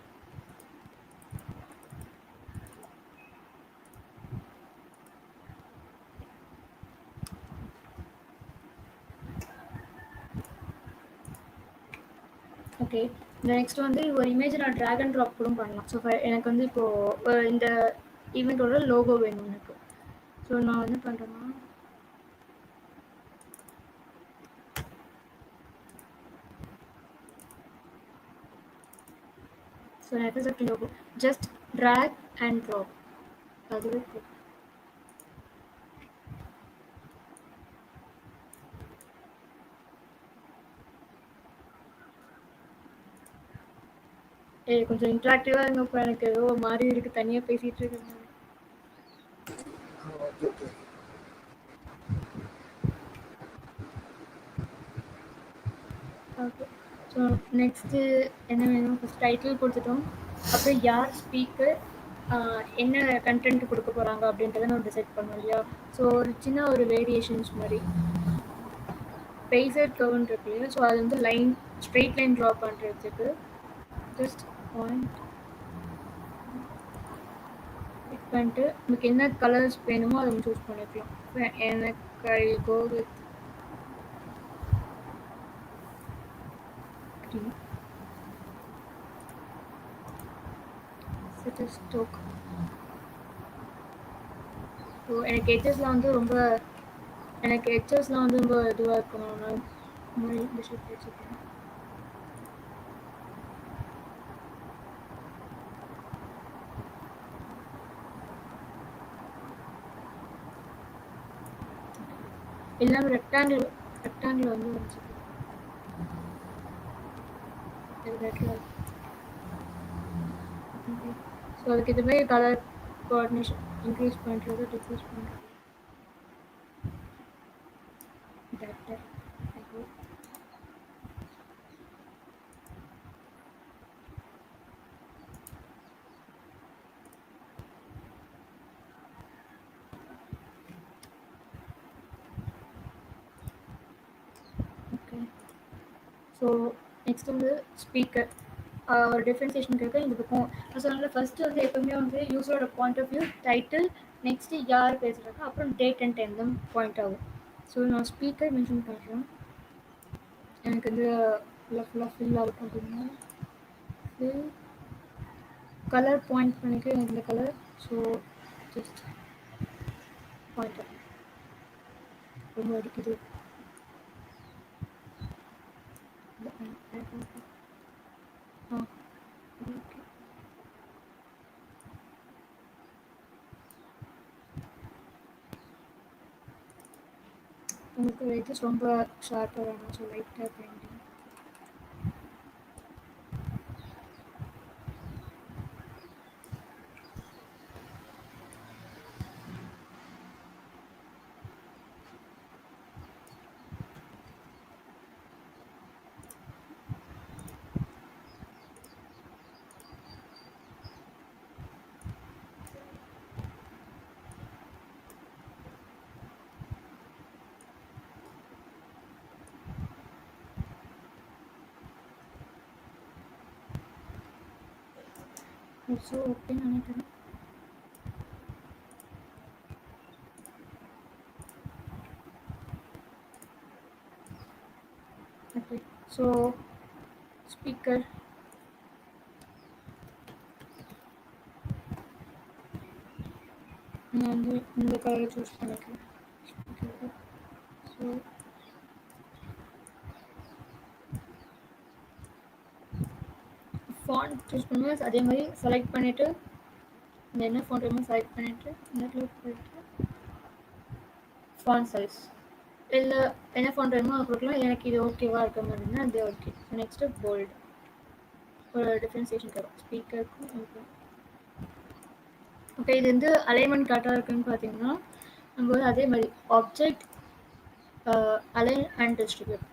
ஓகே, இந்த நெக்ஸ்ட் வந்து ஒரு இமேஜை நான் ட்ராக் அண்ட் ட்ராப் கூட பண்ணலாம். ஸோ எனக்கு வந்து இப்போது இந்த ஈவெண்ட்டோட லோகோ வேணும் எனக்கு. ஸோ நான் என்ன பண்ணுறேன்னா so FSFTN logo just drag and drop அதுவே கொஞ்சம் இன்ட்ராக்டிவாக இருங்கப்போ. எனக்கு ஏதோ மாதிரி இருக்குது, தனியாக பேசிகிட்டு இருக்கேன். Okay okay. Okay, so next என்ன வேணும்? ஃபஸ்ட் டைட்டில் கொடுத்துட்டோம். அப்புறம் யார் ஸ்பீக்கர், என்ன கண்டென்ட் கொடுக்க போகிறாங்க அப்படின்றத நம்ம டிசைட் பண்ணோம் இல்லையா. ஸோ ஒரு சின்ன ஒரு வேரியேஷன்ஸ் மாதிரி பேசர் கர்வ்னு இருக்கு இல்லையா. ஸோ அது வந்து லைன் ஸ்ட்ரெயிட் லைன் ட்ரா பண்ணுறதுக்கு ஜஸ்ட் பாயிண்ட் கிளிக் பண்ணிட்டு உங்களுக்கு என்ன கலர்ஸ் வேணுமோ அதை சூஸ் பண்ணிக்கலாம். எனக்கு I go with green. Set a stroke. So எனக்கு எட்ஜஸ்லாம் வந்து ரொம்ப இதுவாக இருக்கணும். நான் மாதிரி டிஷர்ட் வச்சுருக்கேன். எல்லாமே ரெக்டாங்கிள் வந்து வச்சுருக்கேன். ஸோ அதுக்கு இதுவே கலர் கோஆர்டினேஷன் இன்க்ரீஸ் பண்ணுறது டிக்ரீஸ் பண்ணுறது. ஓகே, ஸோ நெக்ஸ்ட் வந்து ஸ்பீக்கர். ஒரு டிஃப்ரென்சியேஷன் இருக்க இந்த பக்கம் நான் சொன்னல ஃபர்ஸ்ட் வந்து எப்பவுமே வந்து யூஸரோட point of view title next யார் பேசுறாங்க அப்புறம் டேட் அண்ட் டைம் தான் பாயிண்ட் ஆகும். ஸோ நான் ஸ்பீக்கர் மென்ஷன் பண்ணுறேன். எனக்கு வந்து ஃபுல்லாக ஃபில் ஆகும் அப்படின்னா ஃபில் கலர் பாயிண்ட் பண்ணிட்டு எனக்கு இந்த கலர் ஸோ ஜஸ்ட் பாயிண்ட் ரொம்ப அடிக்குது. ஆ ஓகே. உங்களுக்கு லைட்டஸ் ரொம்ப ஷார்ப்பாக வேணும் ஸோ லைட்டாக பெயிண்டிங். ஸோ ஓகேன்னு நினைக்கிறேன். ஓகே ஸோ ஸ்பீக்கர் நான் வந்து இந்த கலரை சூஸ் பண்ணிக்கிறேன். ஸோ ஃபாண்ட் சூஸ் பண்ணுவேன். அதே மாதிரி செலக்ட் பண்ணிவிட்டு இந்த என்ன ஃபாண்ட் வேணுமோ செலக்ட் பண்ணிவிட்டு இந்த கிளிக் போயிட்டு ஃபாண்ட் சைஸ் இல்லை என்ன ஃபாண்ட் வேணுமோ அது கொடுக்கலாம். எனக்கு இது ஓகேவா இருக்க மாதிரினா அது ஓகே. நெக்ஸ்ட்டு போல்டு ஒரு டிஃப்ரென்சியேஷன் தரும் ஸ்பீக்கருக்கும் இருக்கும். ஓகே இது வந்து அலைன்மெண்ட் கரெக்டாக இருக்குன்னு பார்த்தீங்கன்னா நம்ம வந்து அதே மாதிரி object align and distribute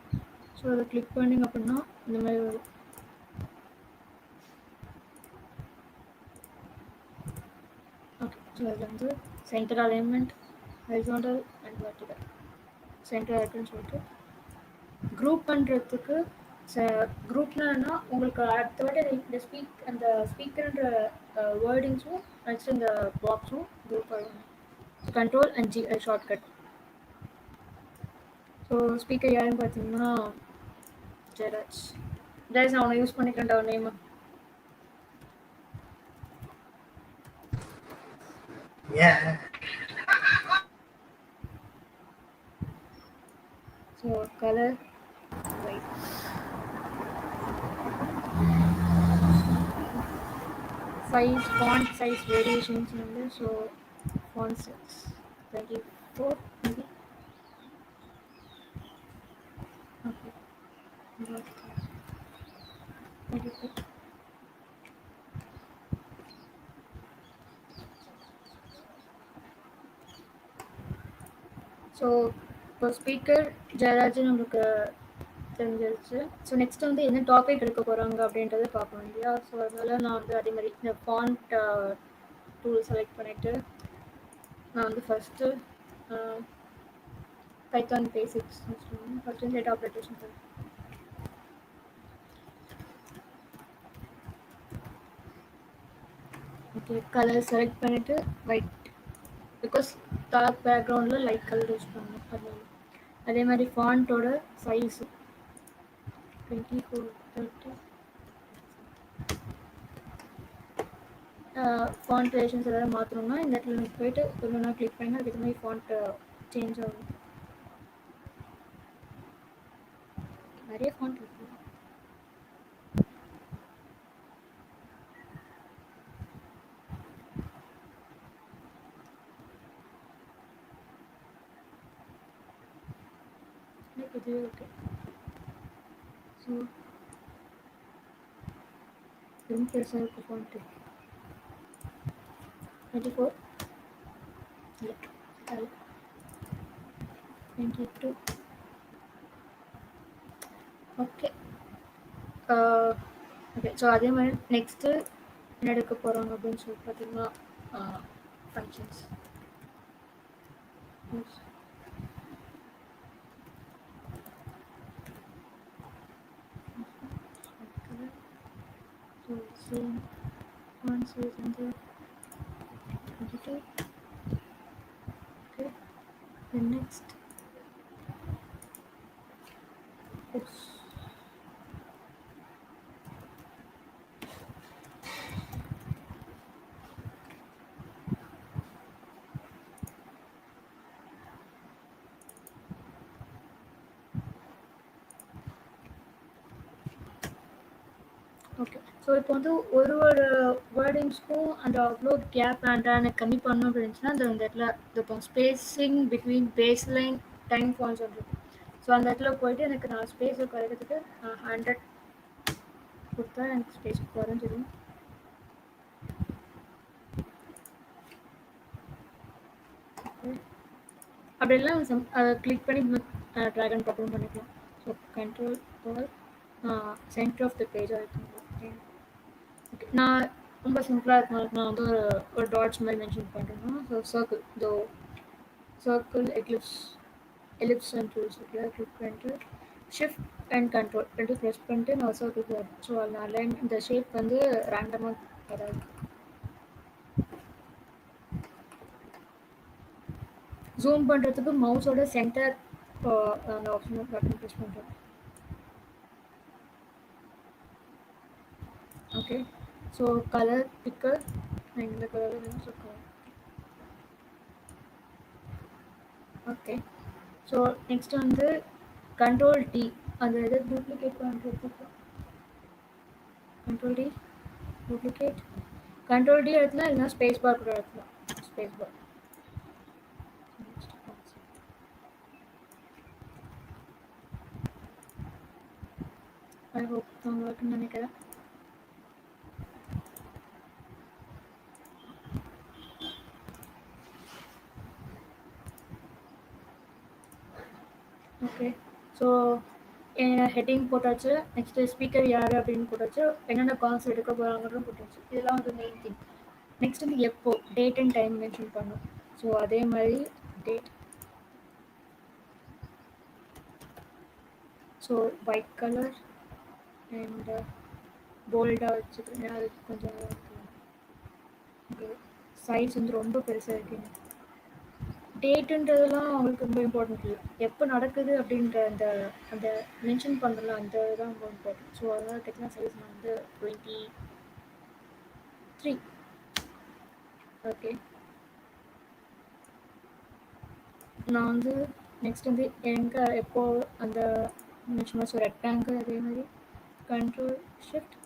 so அதை கிளிக் பண்ணிங்க அப்படின்னா இந்த மாதிரி வரும். ஓகே ஸோ அதில் வந்து centre alignment horizontal and vertical centre இருக்குன்னு சொல்லிட்டு குரூப் பண்ணுறதுக்கு குரூப்னா உங்களுக்கு அடுத்த வாட்டி இந்த அந்த ஸ்பீக்கர்ன்ற வேர்டிங்ஸும் நெக்ஸ்ட் இந்த பாக்ஸும் குரூப் ஆகும். Control and G shortcut. So speaker யாருன்னு பார்த்தீங்கன்னா ஜெயராஜ். ஜெயராஜ் நான் அவனை யூஸ் பண்ணிக்கிறேன்டா அவன் name. So colour white. Size font size variations வந்து so font size 24 maybe. Okay 24. So இப்போ ஸ்பீக்கர் ஜெயராஜ் நம்மளுக்கு தெரிஞ்சிருச்சு. ஸோ நெக்ஸ்ட் வந்து என்ன டாபிக் எடுக்க போகிறாங்க அப்படின்றத பார்க்கணும் இல்லையா. ஸோ அதனால நான் வந்து அதே மாதிரி இந்த ஃபாண்ட் டூல் செலக்ட் பண்ணிவிட்டு நான் வந்து first Python basics first data operation பண்ணேன். ஓகே கலர் செலக்ட் பண்ணிவிட்டு ஒயிட் பிகாஸ் டார்க் பேக்ரவுண்டில் லைட் கலர் யூஸ் பண்ணணும் அதனால. அதே மாதிரி ஃபாண்ட்டோட சைஸு 24-30. ஃபாண்ட் வேரியேஷன்ஸ் ஏதாவது மாற்றணும்னா இந்த இடத்துல நீங்கள் போய்ட்டு ஒன்று கிளிக் பண்ணி அதுக்கு மாதிரி ஃபாண்ட் சேஞ்ச் ஆகும். நிறைய ஃபாண்ட் இருக்குது. இதுவே ஓகே. ஸோ ரொம்ப பெருசாக இருக்குது ஃபாண்ட்டு. 24 இல்லை 22. ஓகே ஓகே ஸோ அதே மாதிரி நெக்ஸ்ட்டு என்ன எடுக்க போகிறாங்க அப்படின்னு சொல்லி பார்த்தீங்கன்னா functions. So same font size வந்து 22. Okay. Then next. Oops. Okay so இப்போ வந்து ஒரு வேர்டிங்ஸ்க்கும் அந்த அப்லோட் கேப் எனக்கு கம்மி பண்ணணும் அப்படின்னு இருந்துச்சுன்னா அந்த இடத்துல இப்போ spacing between base line time falls வந்துருக்கு ஸோ அந்த இடத்துல போயிட்டு எனக்கு நான் ஸ்பேஸை குறைக்கிறதுக்கு 100 கொடுத்தா எனக்கு ஸ்பேஸ் குறைஞ்சிடும். அப்படிலாம் அதை கிளிக் பண்ணி ட்ராக் அண்ட் ட்ராப்பும் பண்ணிக்கலாம். So control over centre of the page okay நான் ரொம்ப சிம்பிளாக இருக்கனால நான் வந்து ஒரு டாட்ஸ் மாதிரி மென்ஷன் பண்ணுறேன்னா ஸோ சர்க்கிள் இதோ circle ellipse and tools click பண்ணிட்டு ஷிஃப்ட் அண்ட் கண்ட்ரோல் ரெண்டு ப்ரெஸ் பண்ணிட்டு நான் சர்க்கிள் வரும். ஸோ அதனால இந்த ஷேப் வந்து ரேண்டமாக அதாவது ஜூம் பண்ணுறதுக்கு மவுஸோட சென்டர் அந்த ஆப்ஷன் பட்டன் ப்ரெஸ் பண்ணுறேன். ஓகே ஸோ கலர் பிக்கர் நான் இந்த கலர் வேணும் so colour okay so next வந்து கண்ட்ரோல் டி அந்த இதை டூப்ளிகேட் பண்ணுறதுக்கு control D duplicate control D இடத்துல இல்லைன்னா ஸ்பேஸ் பார் கூட இடத்துல ஸ்பேஸ் பார். ஐ ஹோப் உங்களுக்கு நினைக்கிறேன். ஓகே ஸோ ஹெட்டிங் போட்டாச்சு. நெக்ஸ்ட்டு ஸ்பீக்கர் யார் அப்படின்னு போட்டாச்சு. என்னென்ன கால்ஸ் எடுக்க போகிறாங்கன்னு போட்டாச்சு. இதெல்லாம் வந்து மெயின் திங். நெக்ஸ்ட் வந்து எப்போ டேட் அண்ட் டைம் மென்ஷன் பண்ணோம். ஸோ அதே மாதிரி date so white colour and போல்டாக வச்சுக்கிறேன். அது கொஞ்சம் ஓகே சைஸ் வந்து ரொம்ப பெருசாக இருக்குங்க. டேட்டுன்றதெல்லாம் அவங்களுக்கு ரொம்ப இம்பார்ட்டன்ட் இல்லை, எப்போ நடக்குது அப்படின்ற அந்த அந்த மென்ஷன் பண்ணுறல அந்த இதுதான் ரொம்ப இம்பார்ட்டன்ட். ஸோ அதனால் டெக்னா சைஸ் நான் வந்து 23. ஓகே நான் வந்து நெக்ஸ்ட் வந்து எங்கே எப்போ அந்த மென்ஷன் ஸோ ரெக்டாங்கிள் அதே மாதிரி control shift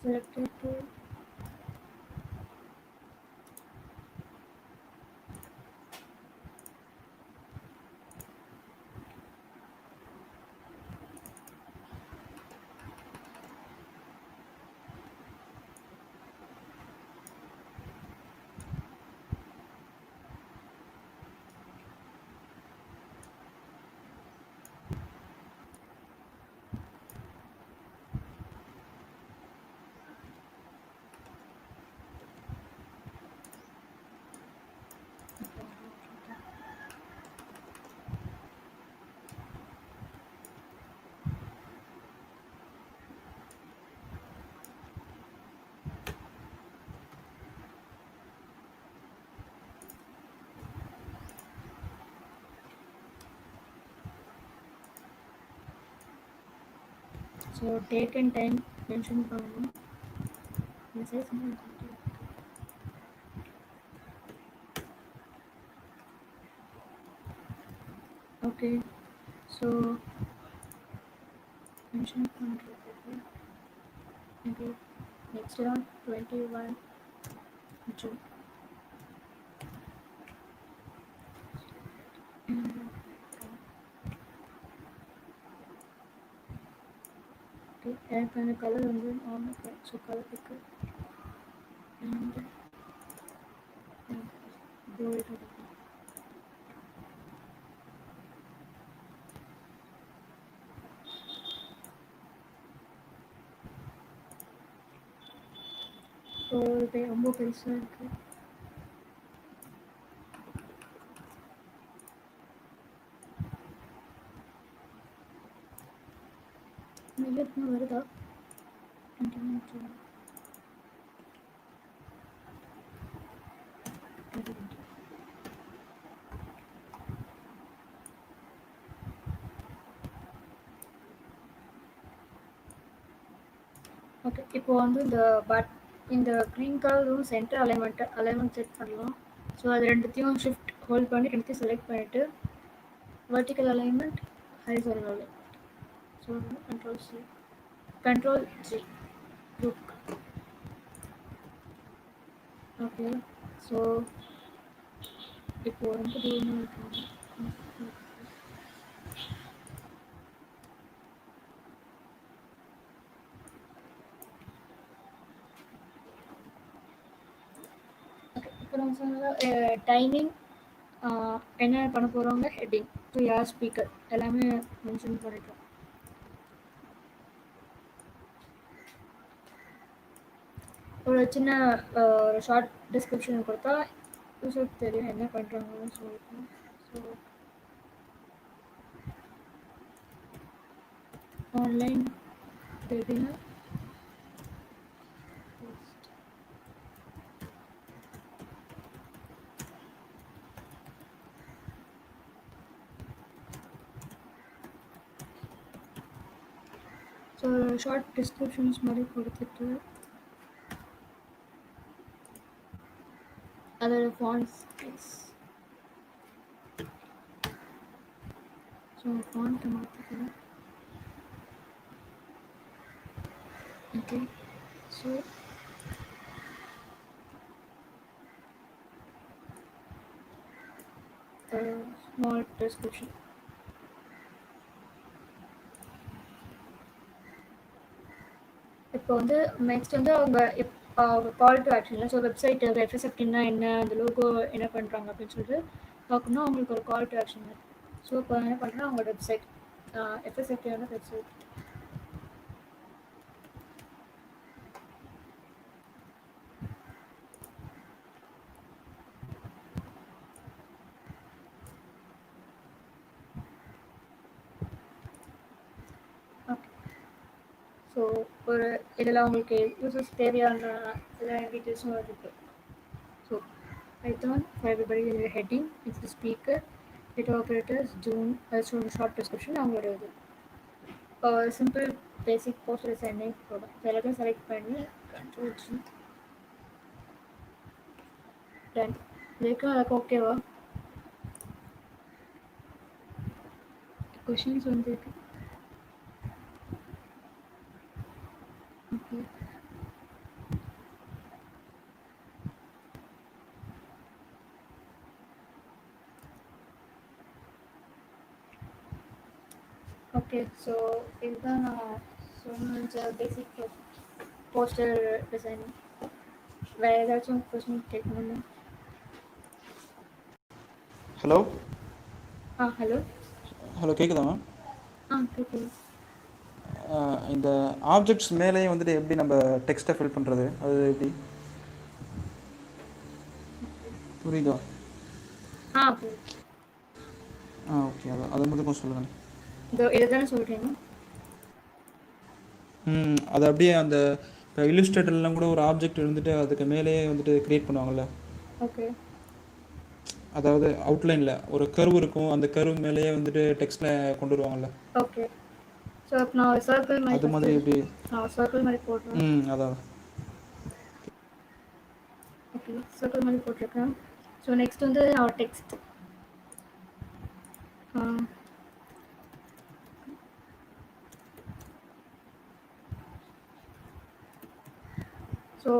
selected to so date and time mention பண்ணணும். மெசேஜ் ஓகே ஸோ மென்ஷன் பண்ணுறதுக்கு ஓகே நெக்ஸ்ட் தான் 21 ஜூன். ஓகே எனக்கு அந்த கலர் வந்து ஓகே ஸோ கலர் பிக்கு அண்ட் கோல்டு ஸோ இது ரொம்ப பெருசாக இருக்குது. இங்கே இருக்குன்னு வருதா? Continue to. ஓகே, இப்போ வந்து இந்த க்ரீன் கலரும் சென்டர் அலைன்மெண்ட் செட் பண்ணலாம். ஸோ அது ரெண்டுத்தையும் ஷிஃப்ட் ஹோல்ட் பண்ணி ரெண்டுத்தையும் செலக்ட் பண்ணிவிட்டு vertical alignment, horizontal alignment. So control G group. Okay, so இப்போ ரொம்ப தூரமாக இருக்கு. ஓகே, இப்போ நம்ம சொன்ன டைமிங், என்ன பண்ண போகிறவங்க, ஹெட்டிங், ஸோ யார் ஸ்பீக்கர் எல்லாமே மென்ஷன் பண்ணிட்டோம். ஒரு சின்ன ஒரு ஷார்ட் டிஸ்கிரிப்ஷன் கொடுத்தா யூஸருக்கு தெரியும் என்ன பண்ணுறாங்கன்னு சொல்லிட்டு. So online webinar so short descriptions மாதிரி கொடுத்துட்டு அதோட ஃபாண்ட் சைஸ், ஸோ ஃபாண்ட்டை மாற்றிக்கலாம். Okay, so small description. இப்போ வந்து நெக்ஸ்ட் வந்து அவங்க call to action, so website FSFTN என்ன, அந்த லோகோ என்ன பண்ணுறாங்க அப்படின்னு சொல்லிட்டு பார்க்கணும். அவங்களுக்கு ஒரு கால் டு ஆக்ஷன். ஸோ இப்போ என்ன பண்ணுறேன்னா அவங்களோட website, FSFTN website. Okay, so ஒரு இதில் அவங்களுக்கு யூசர்ஸ் தேவையான எல்லா டீட்டெயில்ஸும் இருக்குது. So Python for everybody is a heading, it's the speaker, data operators, Zoom, also short description, அவங்களோட இது simple basic poster designing program. எல்லாத்தையும் செலக்ட் பண்ணி கண்ட்ரோல் ஜி டன். இதுக்கு அதுக்கு ஓகேவா? கொஷின்ஸ் வந்துருக்கு. ஓகே, ஓகே, ஸோ இதுதான் நான் சொன்ன பேசிக் போஸ்டர் டிசைனிங். வேறு ஏதாச்சும் கொஸ்டின் கேட்கணுமா? ஹலோ ஹலோ ஹலோ கேட்குதா மேம்? கேட்குது. இந்த ஆப்ஜெக்ட்ஸ் மேலேயே வந்துட்டு எப்படி நம்ம டெக்ஸ்ட்டை ஃபில் பண்ணுறது, அது எப்படி புரியுதா? ஓகே, அதை மட்டும் கொஞ்சம் சொல்லுங்கள். இதை தானே சொல்கிறீங்க? அது அப்படியே அந்த இப்போ இல்லுஸ்ட்ரேட்டர்லாம் கூட ஒரு ஆப்ஜெக்ட் இருந்துட்டு அதுக்கு மேலேயே வந்துட்டு க்ரியேட் பண்ணுவாங்கள்ல. ஓகே, அதாவது அவுட்லைனில் ஒரு கர்வ் இருக்கும், அந்த கர்வ் மேலேயே வந்துட்டு டெக்ஸ்ட்டில் கொண்டு வருவாங்கள்ல. ஓகே, ஸோ இப்போ நான் சர்க்கிள் மாதிரி அது மாதிரி எப்படி? சர்க்கிள் மாதிரி போடுறேன். அதான். ஓகே, சர்க்கிள் மாதிரி போட்டிருக்கேன். ஸோ நெக்ஸ்ட் வந்து our டெக்ஸ்ட். ஸோ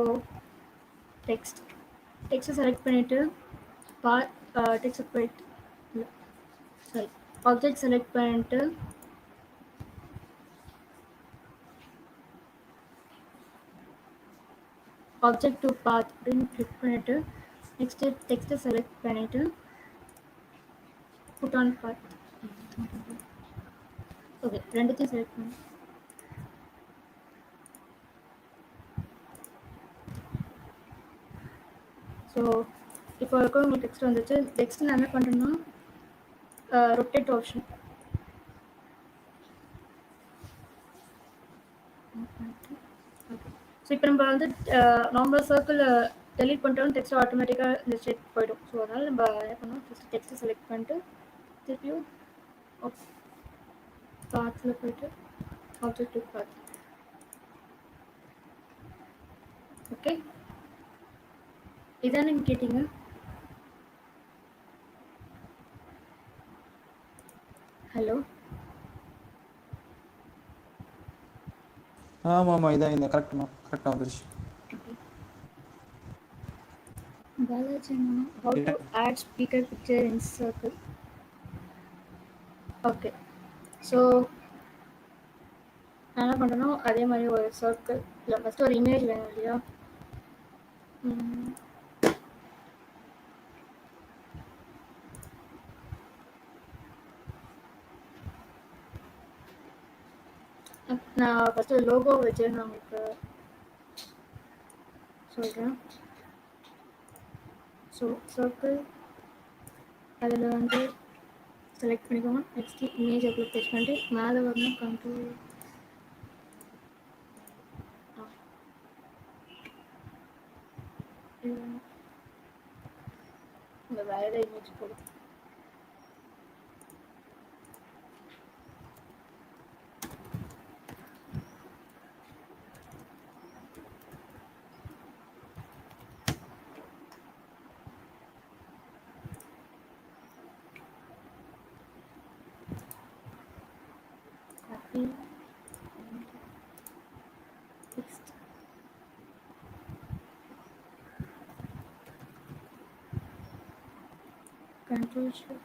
டெக்ஸ்ட்டை செலக்ட் பண்ணிவிட்டு டெக்ஸ்ட் போயிட்டு சாரி ஆப்ஜெக்ட் செலக்ட் பண்ணிட்டு ஆப்ஜெக்ட் டு பாத் அப்படின்னு கிளிக் பண்ணிவிட்டு நெக்ஸ்ட்டு டெக்ஸ்ட்டை செலக்ட் பண்ணிவிட்டு புட் ஆன் பாத். ஓகே, ரெண்டுத்தையும் செலக்ட் பண்ணி ஸோ இப்போ இருக்க உங்களுக்கு டெக்ஸ்ட் வந்துச்சு. டெக்ஸ்ட் நான் என்ன பண்ணுறேன்னா ரொட்டேட் ஆப்ஷன், ஸோ இப்போ நம்ம வந்து நார்மல் சர்க்கிள் டெலிட் பண்ணிட்டோம் டெக்ஸ்ட் ஆட்டோமேட்டிக்காக இந்த ஸ்டேட் போயிடும். ஸோ அதனால் நம்ம என்ன பண்ணோம், ஃபஸ்ட்டு டெக்ஸ்ட்டு செலக்ட் பண்ணிட்டு திருப்பியும் பாத்தில் போயிட்டு ஆப்ஜெக்ட் பாத். ஓகே, இதான் நீங்கள் கேட்டீங்க. ஹலோ, ஆமாம் இதான் இந்த கரெக்டாக வந்துருச்சு. Balaji, how to add speaker picture in circle? Okay, so நான் என்ன பண்ணுறேன்னா அதே மாதிரி ஒரு சர்க்கிள் இல்லை ஃபஸ்ட்டு ஒரு இமேஜ் வேணும் இல்லையா. நான் ஃபஸ்ட்டு லோகோ வச்சு நான் உங்களுக்கு சொல்கிறேன். ஸோ சர்க்கிள் அதில் வந்து செலக்ட் பண்ணிக்கோங்க. நெக்ஸ்ட்டு இமேஜ் அப்ளை டச் பண்ணிட்டு மேலே வரணும் கண்ட்ரோல் இந்த வேறு இமேஜ் போடும். Next. Control shift.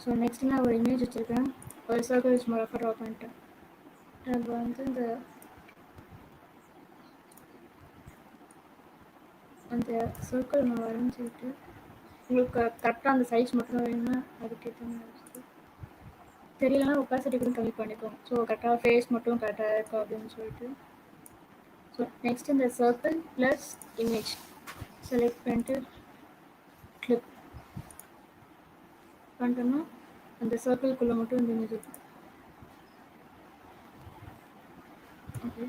So next நான் ஒரு இமேஜ் வச்சுருக்கேன். ஒரு சர்க்கிள் சும்மா ரஃபாக ட்ரா பண்ணிட்டேன். நம்ம வந்து அந்த சர்க்கிள் நான் வரைஞ்சிட்டு உங்களுக்கு கரெக்டாக அந்த சைஸ் மட்டும் வேணும்னா அதுக்கேற்ற மாதிரி தெரியலனா ஒப்பாசிட்டி கூட கம்மி பண்ணிப்போம். ஸோ கரெக்டாக ஃபேஸ் மட்டும் கரெக்டாக இருக்கும் அப்படின்னு சொல்லிட்டு. ஸோ நெக்ஸ்ட் இந்த சர்க்கிள் ப்ளஸ் இமேஜ் செலக்ட் பண்ணிட்டு கிளிக் பண்ணிட்டோம்னா அந்த சர்க்கிள்குள்ளே மட்டும் இந்த இமேஜ் இருக்கும். ஓகே,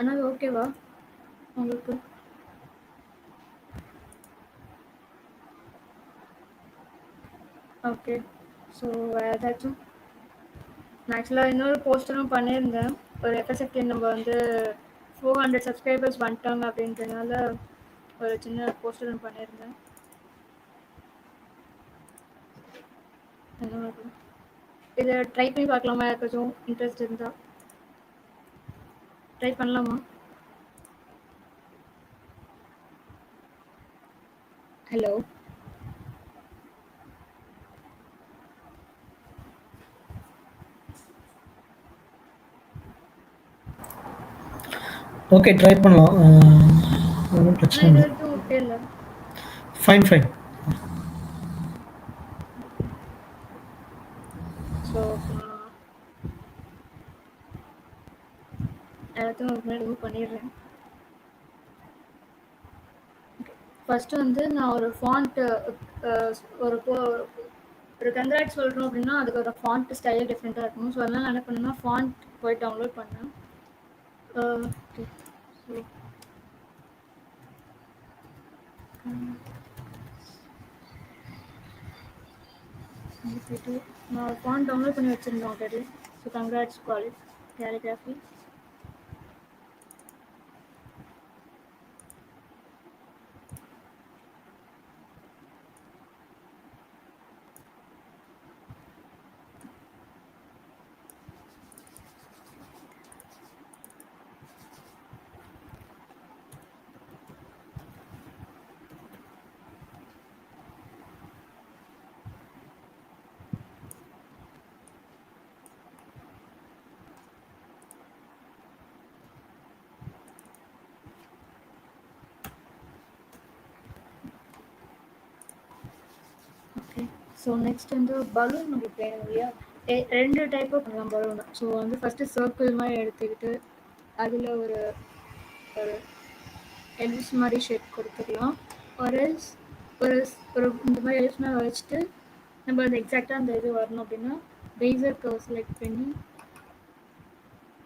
ஆனால் ஓகேவா உங்களுக்கு? ஓகே, ஸோ வேறு ஏதாச்சும்? நான் ஆக்சுவலாக இன்னொரு போஸ்டரும் பண்ணியிருந்தேன். ஒரு FSFTN நம்ம வந்து 400 சப்ஸ்கிரைபர்ஸ் வந்துட்டாங்க அப்படின்றதுனால ஒரு சின்ன போஸ்டரும் பண்ணியிருந்தேன். என்ன இதை ட்ரை பண்ணி பார்க்கலாமா? யாருக்காச்சும் இன்ட்ரெஸ்ட் இருந்தால் ட்ரை பண்ணலாமா? ஹலோ, ஓகே, ட்ரை பண்ணலாம். ஒன்றும் பிரச்சனை இது இல்லை. வரைக்கும் ஓகே இல்லை? ஃபைன். ஸோ எல்லாத்தையும் முன்னாடி ரிமூவ் பண்ணிடுறேன். ஃபஸ்ட்டு வந்து நான் ஒரு ஃபாண்ட்டு ஒரு கங்க்ராட் சொல்கிறோம் அப்படின்னா அதுக்கு ஒரு ஃபாண்ட் ஸ்டைல் டிஃப்ரெண்ட்டாக இருக்கும். ஸோ அதனால் நான் என்ன பண்ணேன்னா ஃபாண்ட் போய் டவுன்லோட் பண்ணேன். ஓகே, ஸோ போய்ட்டு நான் ஃபாண்ட் டவுன்லோட் பண்ணி வச்சுருந்தேன் already. So congrats quality calligraphy. So next வந்து பலூன் நம்மளுக்கு வேணும் இல்லையா? ரெண்டு டைப்பாக பண்ணலாம் பலூன். ஸோ வந்து ஃபஸ்ட்டு சர்க்கிள் மாதிரி எடுத்துக்கிட்டு அதில் ஒரு ஒரு எல்ஸ் மாதிரி ஷேப் கொடுத்துக்கலாம். ஒரு ஒரு ஒரு இந்த மாதிரி எல்ஸ் மாதிரி வச்சுட்டு நம்ம அந்த எக்ஸாக்டாக அந்த இது வரணும் அப்படின்னா பேசர் கர்வ் செலக்ட் பண்ணி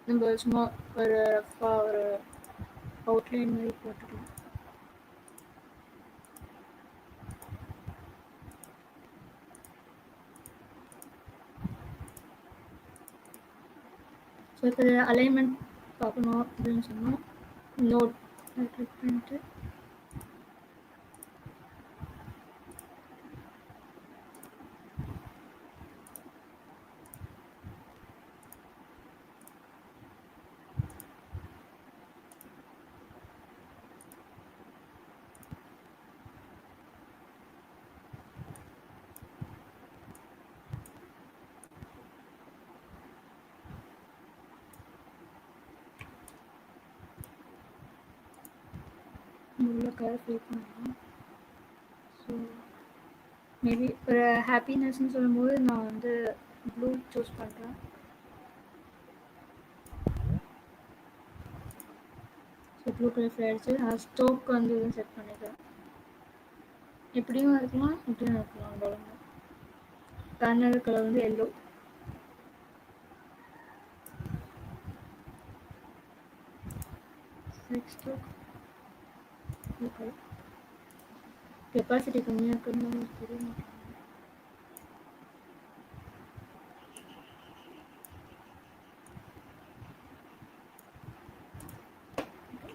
நம்ம சும்மா ஒரு ரஃபாக ஒரு அவுட்லைன் மாதிரி போட்டுக்கலாம். ஸோ இப்போ அலைன்மெண்ட் பார்க்கணும் அப்படின்னு சொன்னால் நோட் கிளிக் பண்ணிட்டு உள்ள கலர் ஃபில் பண்ணலாம். ஸோ மேபி ஒரு ஹாப்பினஸ்ன்னு சொல்லும்போது நான் வந்து ப்ளூ சூஸ் பண்ணுறேன். ஸோ ப்ளூ கலர் ஃபில் ஆகிடுச்சு. நான் ஸ்டோக் வந்து செட் பண்ணிக்கிறேன். எப்படியும் இருக்கலாம் இப்படியும் இருக்கலாம். பலூன் கர்னர் கலர் வந்து yellow. Next blue colour. Capacity கம்மியாக இருக்கிறதுனால தெரிய மாட்டேங்குது.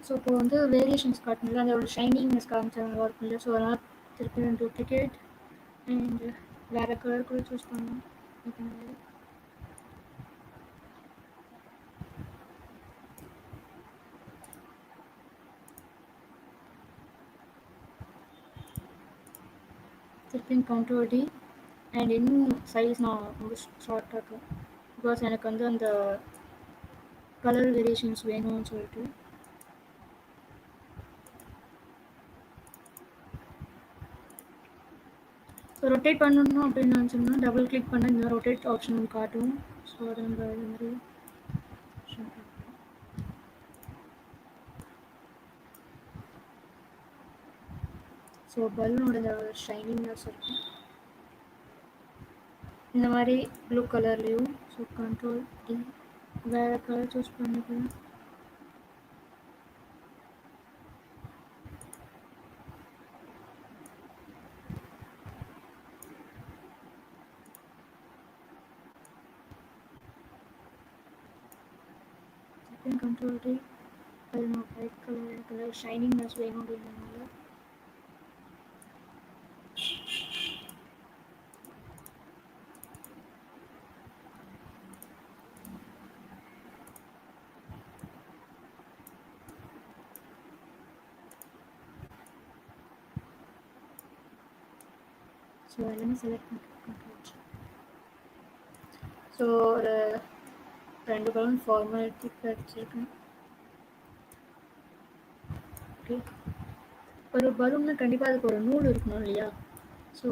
ஸோ இப்போ வந்து வேரியேஷன்ஸ் காட்டணும்ல, அதோட ஷைனிங்னஸ் காமிச்சாங்க ஒர்க் இல்லை. ஸோ அதனால் திருப்பி டூப்ளிகேட் அண்ட் வேறு கலர் கூட சூஸ் பண்ணலாம். திருப்பியும் கண்ட்ரோல் டி அண்ட் இன்னும் சைஸ் நான் ரொம்ப ஷார்ட்டாக இருக்கும் பிகாஸ் எனக்கு வந்து அந்த கலர் வேரியேஷன்ஸ் வேணும்னு சொல்லிட்டு. ஸோ ரொட்டேட் பண்ணணும் அப்படின்னு நினச்சோம்னா டபுள் கிளிக் பண்ண இந்த ரொட்டேட் ஆப்ஷன் காட்டும். ஸோ அதை நம்ம இது மாதிரி ஸோ பலூனோட ஷைனிங்னஸ் இருக்கும் இந்த மாதிரி ப்ளூ கலர்லேயும். ஸோ கண்ட்ரோல் டி வேறு கலர் சூஸ் பண்ணிக்கலாம். கண்ட்ரோல் டி அது நான் ஒயிட் கலர் ஷைனிங்னஸ் வேணும் அப்படின்றதுனால ஸோ எல்லாமே செலக்ட் பண்ணிட்டு ஸோ ஒரு 2 பலூன் ஃபார்மாலிட்டிக்கு வச்சுருக்கேன். ஓகே, ஒரு பலூன்னா கண்டிப்பாக அதுக்கு ஒரு நூல் இருக்கணும் இல்லையா? ஸோ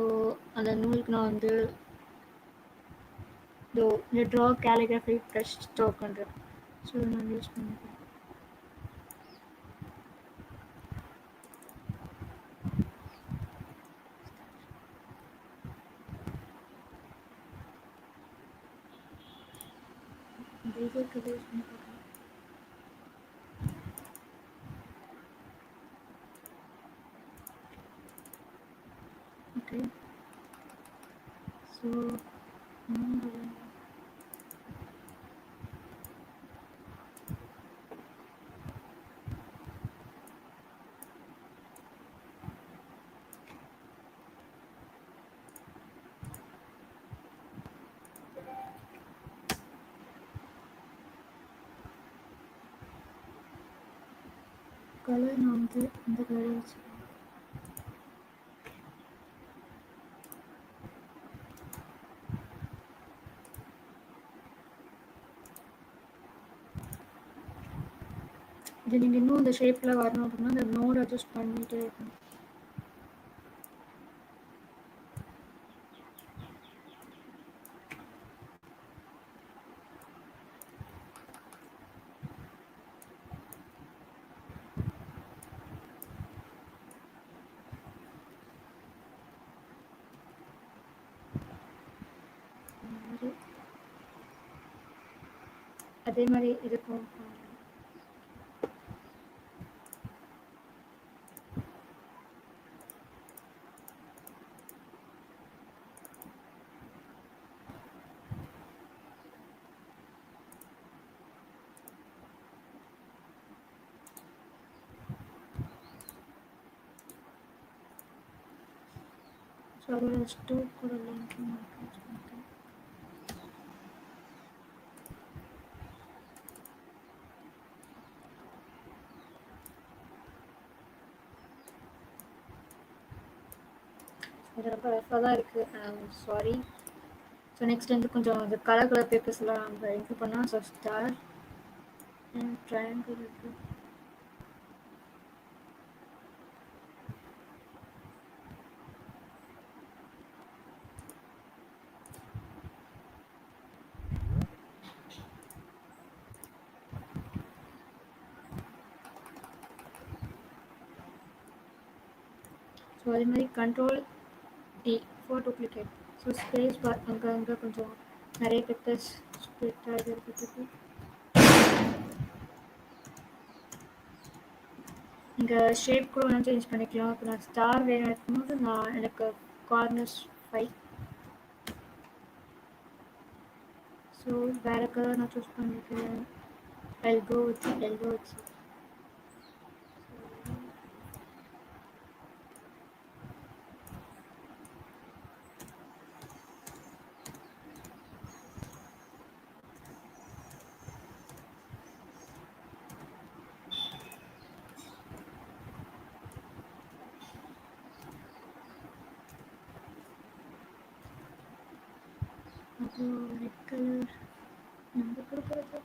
அந்த நூலுக்கு நான் வந்து இந்த ட்ரா கேலிகிராஃபி ப்ரஷ் ஸ்டாக் பண்ணுறேன். ஸோ நான் யூஸ் பண்ணிக்கிறேன். பேசிக் யூஸ் பண்ணி பார்க்குறேன். ஓகே, ஸோ கலர் நான் வந்து இந்த கலர் வச்சுக்கிறேன். இது நீங்கள் இன்னும் இந்த ஷேப்பில் வரணும் அப்படின்னா அந்த நோட் அட்ஜஸ்ட் பண்ணிகிட்டே இருக்கணும். அதே மாதிரி இருக்கும். ஸோ அதோட ஸ்டோக்கோட லிங்க் இது ரொம்ப ரஃபாக தான் இருக்குது. சாரி. ஸோ நெக்ஸ்ட் வந்து கொஞ்சம் அந்த கலர் பேப்பர்ஸ் எல்லாம் நம்ம இன்க்ளூட் பண்ணால் ஸோ ஸ்டார் அண்ட் ட்ரையாங்கிள் இருக்குது. ஸோ அதே மாதிரி control D for duplicate. So space bar அங்கே கொஞ்சம் நிறைய பேப்பர்ஸ் ஸ்ப்ளிட் ஆகி இருக்கிறதுக்கு இங்கே ஷேப் கூட வேணால் சேஞ்ச் பண்ணிக்கலாம். இப்போ நான் ஸ்டார் வேணும் இருக்கும்போது எனக்கு கார்னர்ஸ் 5. ஸோ வேறு கலர் நான் சூஸ் பண்ணிக்கிறேன். எல்கோ வச்சு அப்புறம் ரெட் கலர் நம்ம கொடுக்குறது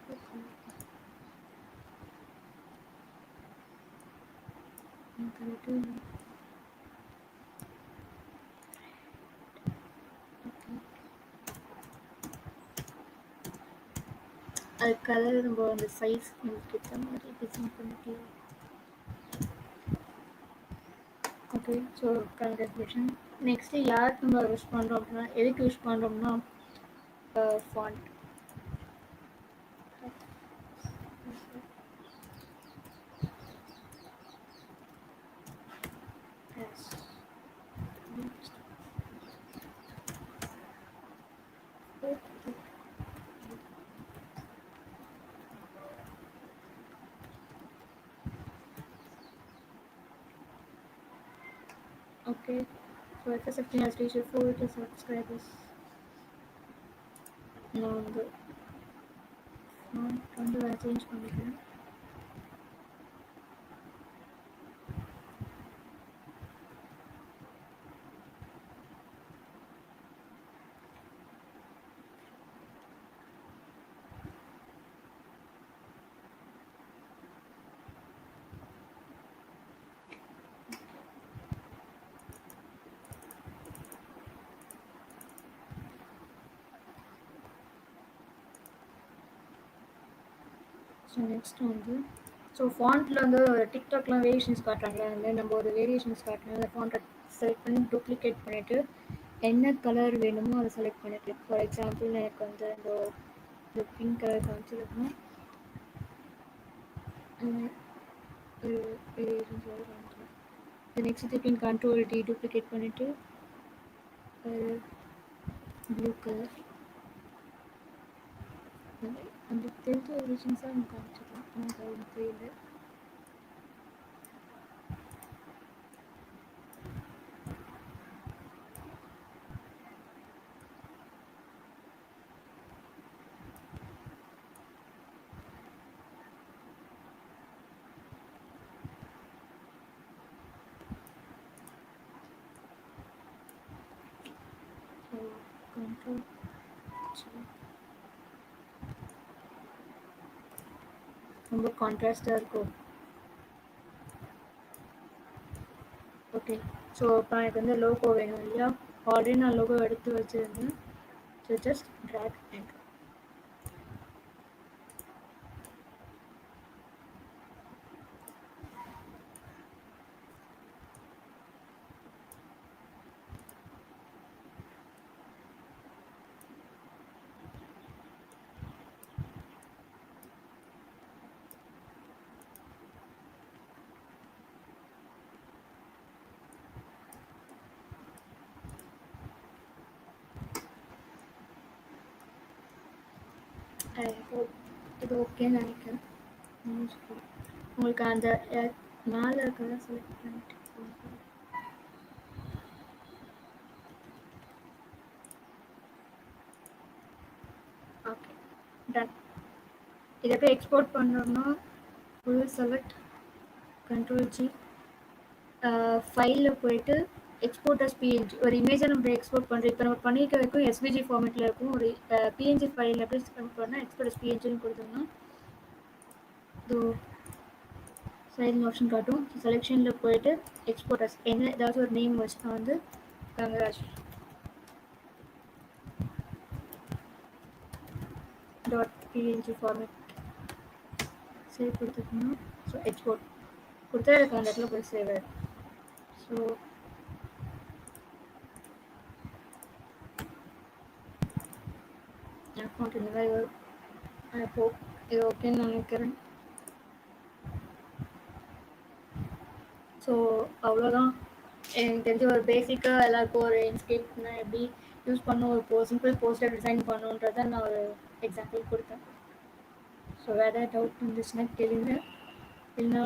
அது கலர் நம்ம அந்த சைஸ் நம்மளுக்கு ஏற்ற மாதிரி டிசைன் பண்ணிக்கலாம். ஓகே. So congratulation. நெக்ஸ்ட்டு யாருக்கு நம்ம யூஸ் பண்ணுறோம் அப்படின்னா எதுக்கு யூஸ் பண்ணுறோம்னா font. Okay, so FSFTN has reached 4 subscribers. நான் வந்து நான் சேஞ்ச் பண்ணிக்கிறேன். ஸோ நெக்ஸ்ட் வந்து ஸோ ஃபாண்ட்டில் வந்து டிக்டாக்லாம் வேரியேஷன்ஸ் காட்டுறாங்களே, அதில் நம்ம ஒரு வேரியேஷன்ஸ் காட்டணும். அந்த ஃபாண்ட்டை செலக்ட் பண்ணி டூப்ளிகேட் பண்ணிவிட்டு என்ன கலர் வேணுமோ அதை செலக்ட் பண்ணிட்டு, ஃபார் எக்ஸாம்பிள் எனக்கு வந்து இந்த பிங்க் கலர் காமிச்சிருக்கணும். நெக்ஸ்ட் திருப்பி கண்ட்ரோல் டி டூப்ளிகேட் பண்ணிவிட்டு ப்ளூ கலர் அந்த தெரிஞ்ச வேரியேஷன்ஸாக எனக்கு காமிச்சிக்கலாம். எனக்கு அது தெரியல. கண்ட்ரோல் ரொம்ப கான்ட்ராஸ்டாக இருக்கும். ஓகே. ஸோ இப்போ எனக்கு வந்து லோகோ வேணும் இல்லையா, ஆல்ரெடி நான் லோகோ எடுத்து வச்சுருந்தேன். So just drag and I hope இது ஓகேன்னு நினைக்கிறேன். உங்களுக்கு அந்த மேலே இருக்கிறத செலக்ட் பண்ணிட்டு ஓகே டன். இதை போய் எக்ஸ்போர்ட் பண்ணோம்னா ஃபுல் செலக்ட் கண்ட்ரோல் ஜி ஃபைலில் போயிட்டு எக்ஸ்போர்ட் அஸ் பிஎன்ஜி. ஒரு இமேஜை நம்ம எக்ஸ்போர்ட் பண்ணுறோம். இப்போ நம்ம பண்ணிக்க வரைக்கும் எஸ்விஜி ஃபார்மேட்டில் இருக்கும். ஒரு பிஎன்ஜி ஃபைல் எப்படி பண்ணால் எக்ஸ்போர்ட் அஸ் பிஎன்ஜின்னு கொடுத்தோம்னா இது சைடிங் ஆப்ஷன் காட்டும். செலெக்ஷனில் போயிட்டு எக்ஸ்போர்ட் அஸ் என்ன ஏதாச்சும் ஒரு நேம் வச்சு நான் வந்து Gangaraj dot PNG format save கொடுத்துக்கணும். ஸோ எக்ஸ்போர்ட் கொடுத்தா எனக்கு அந்த இடத்துல போய் சேவ் ஆகிடும். ஸோ அக்கௌண்ட் இந்த மாதிரி வரும். அப்போ இது ஓகேன்னு நினைக்கிறேன். ஸோ அவ்வளோதான் எனக்கு தெரிஞ்ச ஒரு பேசிக்காக எல்லாருக்கும் ஒரு இன்ஸ்கேப்னா எப்படி யூஸ் பண்ணணும், ஒரு சிம்பிள் போஸ்டர் டிசைன் பண்ணணுன்றதை நான் ஒரு எக்ஸாம்பிள் கொடுத்தேன். ஸோ வேறு டவுட் இருந்துச்சுன்னா கேளுங்க. இல்லைன்னா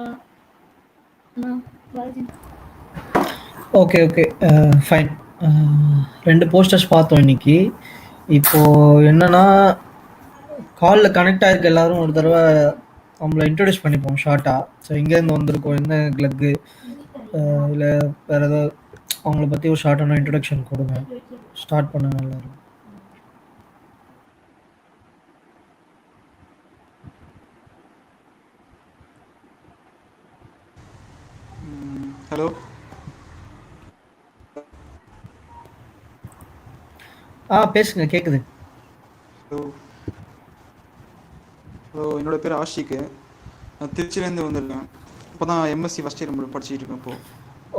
Balaji. Okay okay fine. 2 posters பார்த்தோம் இன்னைக்கு. இப்போது என்னென்னா காலில் கனெக்ட் ஆகிருக்க எல்லாரும் ஒரு தடவை நம்மளை இன்ட்ரடியூஸ் பண்ணிப்போம் ஷார்ட்டாக. ஸோ எங்கேருந்து வந்திருக்கோம், என்ன கிளக்கு, இல்லை வேறு ஏதாவது அவங்கள பற்றி ஒரு ஷார்ட்டான இன்ட்ரடக்ஷன் கொடுங்க. ஸ்டார்ட் பண்ணுங்க எல்லாரும். ஹலோ பேசுங்க, கேட்குது. ஹலோ ஹலோ என்னோடய பேர் ஆஷிக்கு. நான் திருச்சியிலேருந்து வந்திருக்கேன். இப்போ தான் எம்எஸ்சி ஃபஸ்ட் இயர் நம்ம படிச்சுட்டு இருக்கேன்.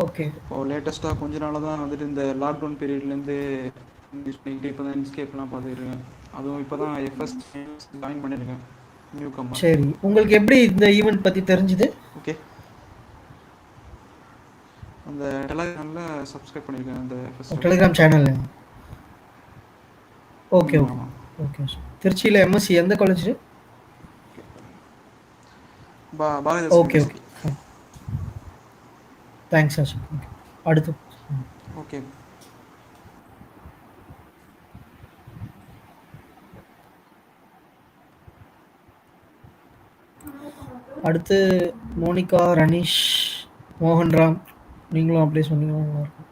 ஓகே. இப்போது லேட்டஸ்ட்டாக கொஞ்ச நாளாக தான் வந்துட்டு இந்த லாக்டவுன் பீரியட்லேருந்து யூஸ் பண்ணிக்கிட்டு இப்போ தான் இன்ஸ்கேப்லாம் பார்த்துருக்கேன். அதுவும் இப்போ தான் எஃப்எஸ் ஜாயின் பண்ணியிருக்கேன், நியூ கம்பெனி. சரி, உங்களுக்கு எப்படி இந்த ஈவெண்ட் பற்றி தெரிஞ்சுது? ஓகே, அந்த டெலிகிராமில் சப்ஸ்கிரைப் பண்ணியிருக்கேன், அந்த Telegram channel. Okay okay okay. திருச்சியில் எம்எஸ்சி எந்த college? Bharathidasan. Okay okay, thanks sir. Okay, அடுத்து. ஓகே, அடுத்து மோனிகா, ரனீஷ், மோகன்ராம், நீங்களும் அப்படியே சொன்னீங்கன்னா நல்லாயிருக்கும்.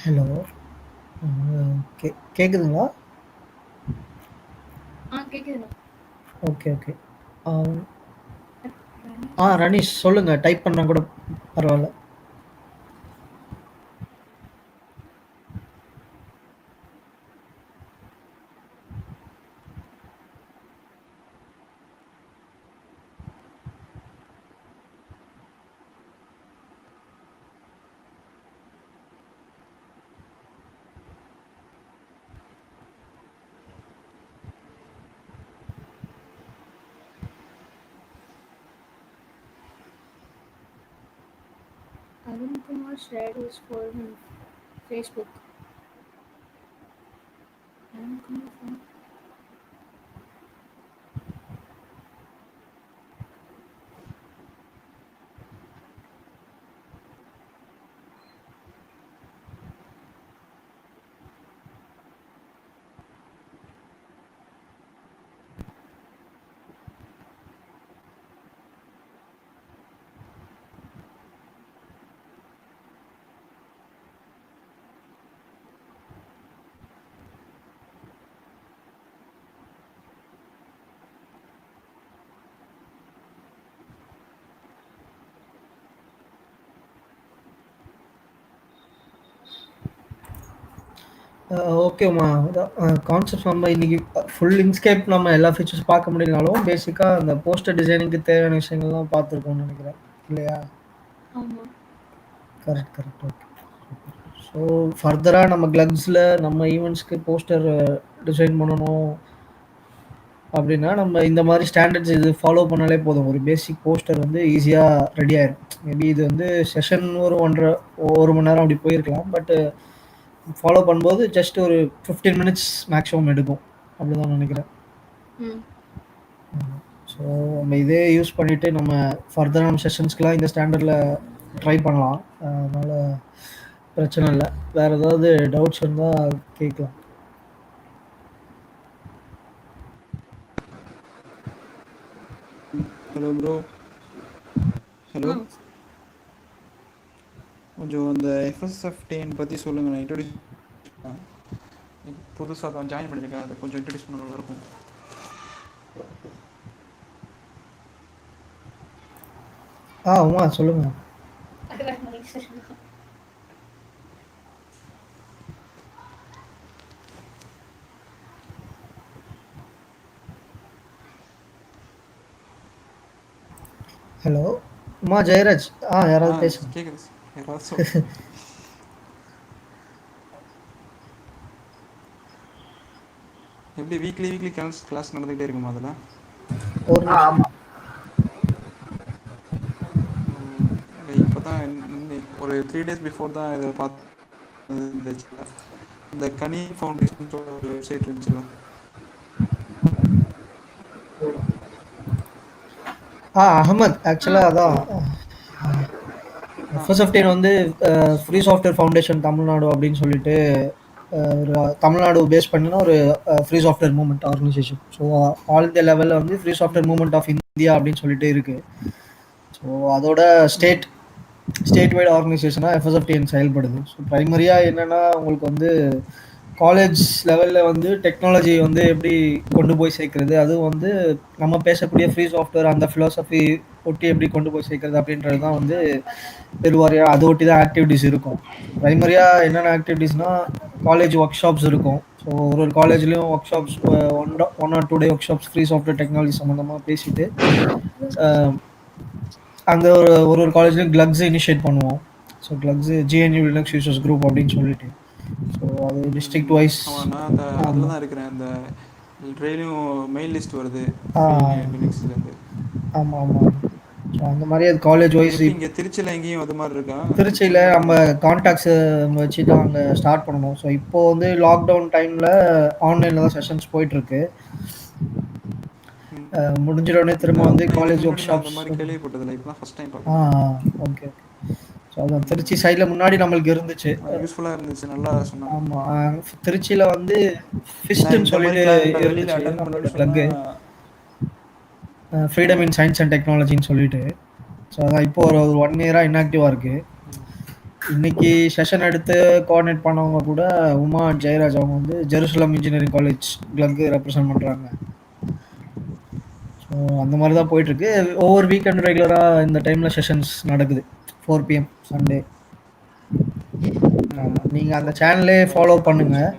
ஹலோ, கேட்குதுங்களா? கேட்குதுண்ணா. Okay okay. ரனீஷ் சொல்லுங்கள், டைப் பண்ணால் கூட பரவாயில்ல. Arun Kumar shared his form on Facebook. Arun Kumar form. ஓகேம்மா. கான்செப்ட் நம்ம இன்னைக்கு ஃபுல் இன்ஸ்கேப் நம்ம எல்லா ஃபீச்சர்ஸ் பார்க்க முடியலனாலும் பேசிக்காக அந்த போஸ்டர் டிசைனிங்க்கு தேவையான விஷயங்கள்லாம் பார்த்துருக்கோம்னு நினைக்கிறேன், இல்லையா? ஆமாம், கரெக்ட் கரெக்ட். ஓகே. ஸோ ஃபர்தராக நம்ம க்ளக்ஸில் நம்ம ஈவெண்ட்ஸ்க்கு போஸ்டர் டிசைன் பண்ணணும் அப்படின்னா நம்ம இந்த மாதிரி ஸ்டாண்டர்ட்ஸ் இது ஃபாலோ பண்ணாலே போதும். ஒரு பேசிக் போஸ்டர் வந்து ஈஸியாக ரெடி ஆயிடும். மேபி இது வந்து செஷன் ஒரு 1 மணி நேரம் அப்படி போயிருக்கலாம். பட்டு ஃபாலோ பண்ணும்போது ஜஸ்ட் ஒரு 15 மினிட்ஸ் மேக்ஸிமம் எடுக்கும். அப்படிதான் நினைக்கிறேன். ம். ஸோ நம்ம இதே யூஸ் பண்ணிவிட்டு நம்ம ஃபர்தராக நம்ம செஷன்ஸ்க்கெலாம் இந்த ஸ்டாண்டர்டில் ட்ரை பண்ணலாம். அதனால் பிரச்சனை இல்லை. வேறு ஏதாவது டவுட்ஸ் இருந்தால் கேட்கலாம். Hello bro. ஹலோ. ஆ. கொஞ்சம் அந்த FSFTN பற்றி சொல்லுங்கள். நான் இன்ட்ரடியூஸ் புதுசாக தான் ஜாயின் பண்ணியிருக்கேன். அதை கொஞ்சம் இன்ட்ரடியூஸ் பண்ண நல்லா இருக்கும். உமா சொல்லுங்கள். ஹலோ உமா ஜெயராஜ். யாராவது பேசுங்க. கேட்குது. யாராவது சொல்லுங்க. எப்படி வீக்லி கிளாஸ் நடந்துகிட்டே இருக்குமா அதில்? ஒரு நிமிஷம். இப்போ தான் ஒரு 3 days பிஃபோர் தான் இதை பார்த்து இந்த கனி ஃபவுண்டேஷன் ஒரு வெப்சைட் இருந்துச்சுல. அகமத் ஆக்சுவலாக அதான் FSFTN வந்து ஃப்ரீ சாஃப்ட்வேர் ஃபவுண்டேஷன் தமிழ்நாடு அப்படின்னு சொல்லிட்டு ஒரு தமிழ்நாடு பேஸ் பண்ணினா ஒரு free software movement organisation. So all India லெவலில் வந்து free software movement of India அப்படின்னு சொல்லிட்டு இருக்குது. ஸோ அதோட ஸ்டேட் வைட் ஆர்கனைசேஷனாக FSFTN செயல்படுது. ஸோ ப்ரைமரியாக என்னென்னா உங்களுக்கு வந்து காலேஜ் லெவலில் வந்து டெக்னாலஜி வந்து எப்படி கொண்டு போய் சேர்க்குறது, அதுவும் வந்து நம்ம பேசக்கூடிய ஃப்ரீ சாஃப்ட்வேர் அந்த ஃபிலாசபி ஒட்டி எப்படி கொண்டு போய் சேர்க்குறது அப்படின்றது தான் வந்து பெருவாரியாக அதை ஒட்டி தான் ஆக்டிவிட்டீஸ் இருக்கும். ப்ரைமரியாக என்னென்ன ஆக்டிவிட்டீஸ்னால் காலேஜ் ஒர்க் ஷாப்ஸ் இருக்கும். ஸோ ஒரு காலேஜ்லேயும் workshops 1 or 2 day workshops free software technology சம்மந்தமாக பேசிட்டு அங்கே ஒரு காலேஜ்லேயும் க்ளக்ஸ் இனிஷியேட் பண்ணுவோம். So GLUGs GNU Linux users group அப்படின்னு சொல்லிட்டு. ஸோ அது டிஸ்ட்ரிக்ட் வைஸ். நான் அந்த அதில் தான் இருக்கிறேன். அந்த டெய்லியும் மெயில் லிஸ்ட் வருது லினக்ஸ்லேருந்து. ஆமாம். ஸோ அந்த மாதிரி அது காலேஜ் வைஸ். இங்கே திருச்சியில் எங்கேயும் அது மாதிரி இருக்கா? திருச்சியில் நம்ம கான்டாக்ட்ஸை வச்சு தான் அங்கே ஸ்டார்ட் பண்ணணும். ஸோ இப்போது வந்து லாக்டவுன் டைமில் ஆன்லைனில் தான் செஷன்ஸ் போயிட்டுருக்கு. முடிஞ்சிடனே திரும்ப வந்து காலேஜ் ஒர்க் ஷாப்ஸ் அந்த மாதிரி கேள்விப்பட்டதில்லை. இப்போ தான் ஃபஸ்ட் டைம் பார்க்குறேன். ஓகே. ஸோ அதான் திருச்சி சைடில் முன்னாடி நம்மளுக்கு இருந்துச்சு. யூஸ்ஃபுல்லாக இருந்துச்சு. நல்லா சொன்னாங்க. ஆமாம். திருச்சியில் வந்து ஃபிஸ்ட்டுன்னு சொல்லிட்டு இருந்துச்சு நம்மளோட ப்ளக்கு, ஃப்ரீடம் இன் சயின்ஸ் அண்ட் டெக்னாலஜின்னு சொல்லிட்டு. ஸோ அதான் இப்போ ஒரு 1 இயராக இன்ஆக்டிவாக இருக்குது. இன்னைக்கு செஷன் எடுத்து கோஆர்டினேட் பண்ணவங்க கூட உமா ஜெயராஜ், அவங்க வந்து ஜெருசலம் இன்ஜினியரிங் காலேஜ் க்ளக்கு ரெப்ரசன்ட் பண்ணுறாங்க. ஸோ அந்த மாதிரி தான் போயிட்டுருக்கு. ஒவ்வொரு வீக்கெண்ட் ரெகுலராக இந்த டைமில் செஷன்ஸ் நடக்குது 4 PM சண்டே. நீங்கள் அந்த சேனலே ஃபாலோ பண்ணுங்கள்.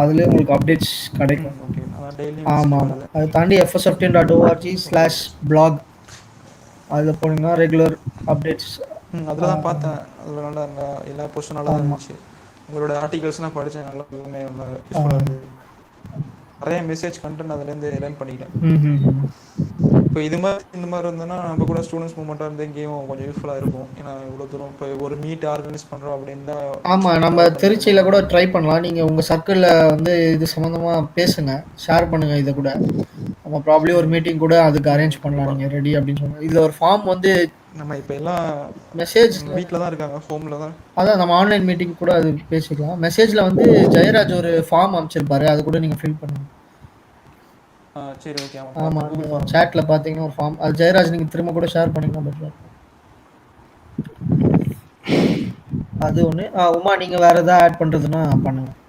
அதுலேயே உங்களுக்கு அப்டேட்ஸ் கிடைக்கும். ஆமாம். அதை தாண்டி FSFTN.org/blog அதில் போனீங்கன்னா ரெகுலர் அப்டேட்ஸ். அதில் தான் பார்த்தேன். அதில் நல்லா எல்லா போஸ்டும் நல்லா இருந்துச்சு. உங்களோட ஆர்டிகல்ஸ்லாம் படித்தேன். நல்லா யூஸ்ஃபுல்லாக இருந்தது. நிறைய மெசேஜ் கண்டென்ட் அதுலேருந்து லேர்ன் பண்ணிக்கிட்டேன். இப்போ இந்த மாதிரி இருந்தோன்னா நம்ம கூட ஸ்டூடெண்ட்ஸ் மூவ்மெண்ட்டாக இருந்து எங்கேயும் கொஞ்சம் யூஸ்ஃபுல்லாக இருக்கும். ஏன்னா இவ்வளோ தூரம் இப்போ ஒரு மீட் ஆர்கனைஸ் பண்ணுறோம் அப்படின்னா. ஆமாம், நம்ம திருச்சியில் கூட ட்ரை பண்ணலாம். நீங்கள் உங்கள் சர்க்கிளில் வந்து இது சம்மந்தமாக பேசுங்க, ஷேர் பண்ணுங்கள். இதை கூட நம்ம ப்ராப்ளி ஒரு மீட்டிங் கூட அதுக்கு அரேஞ்ச் பண்ணலாம். நீங்கள் ரெடி அப்படின்னு சொன்னாங்க. இதில் ஒரு ஃபார்ம் வந்து நம்ம இப்போ எல்லாம் மெசேஜ் வீட்டில் தான் இருக்காங்க, ஹோமில் தான். அதான் நம்ம ஆன்லைன் மீட்டிங் கூட அது பேசிக்கலாம். மெசேஜில் வந்து ஜெயராஜ் ஒரு ஃபார்ம் அமைச்சிருப்பாரு, அது கூட நீங்கள் ஃபில் பண்ணுங்கள். சரி, ஓகே. ஆமாம், சேட்டில் பார்த்தீங்கன்னா ஒரு ஃபார்ம், அது ஜெயராஜ் நீங்கள் திரும்ப கூட ஷேர் பண்ணிங்கன்னா பெட்டர். அது ஒன்று. உமா நீங்கள் வேறு எதாவது ஆட் பண்ணுறதுன்னா பண்ணுங்கள்.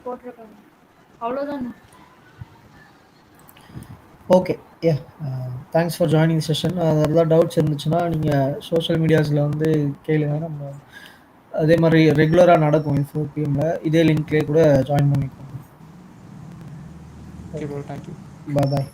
போட்டிருக்காங்க, அவ்வளோதான். Okay. Thanks for joining session. அது ஏதாவது டவுட்ஸ் இருந்துச்சுன்னா நீங்கள் சோஷியல் மீடியாஸில் வந்து கேளுங்க. நம்ம அதே மாதிரி ரெகுலராக நடக்கும் 4 PM இதே லிங்க்லேயே கூட ஜாயின் பண்ணிக்கோங்க. Okay bro, thank you. பாய்.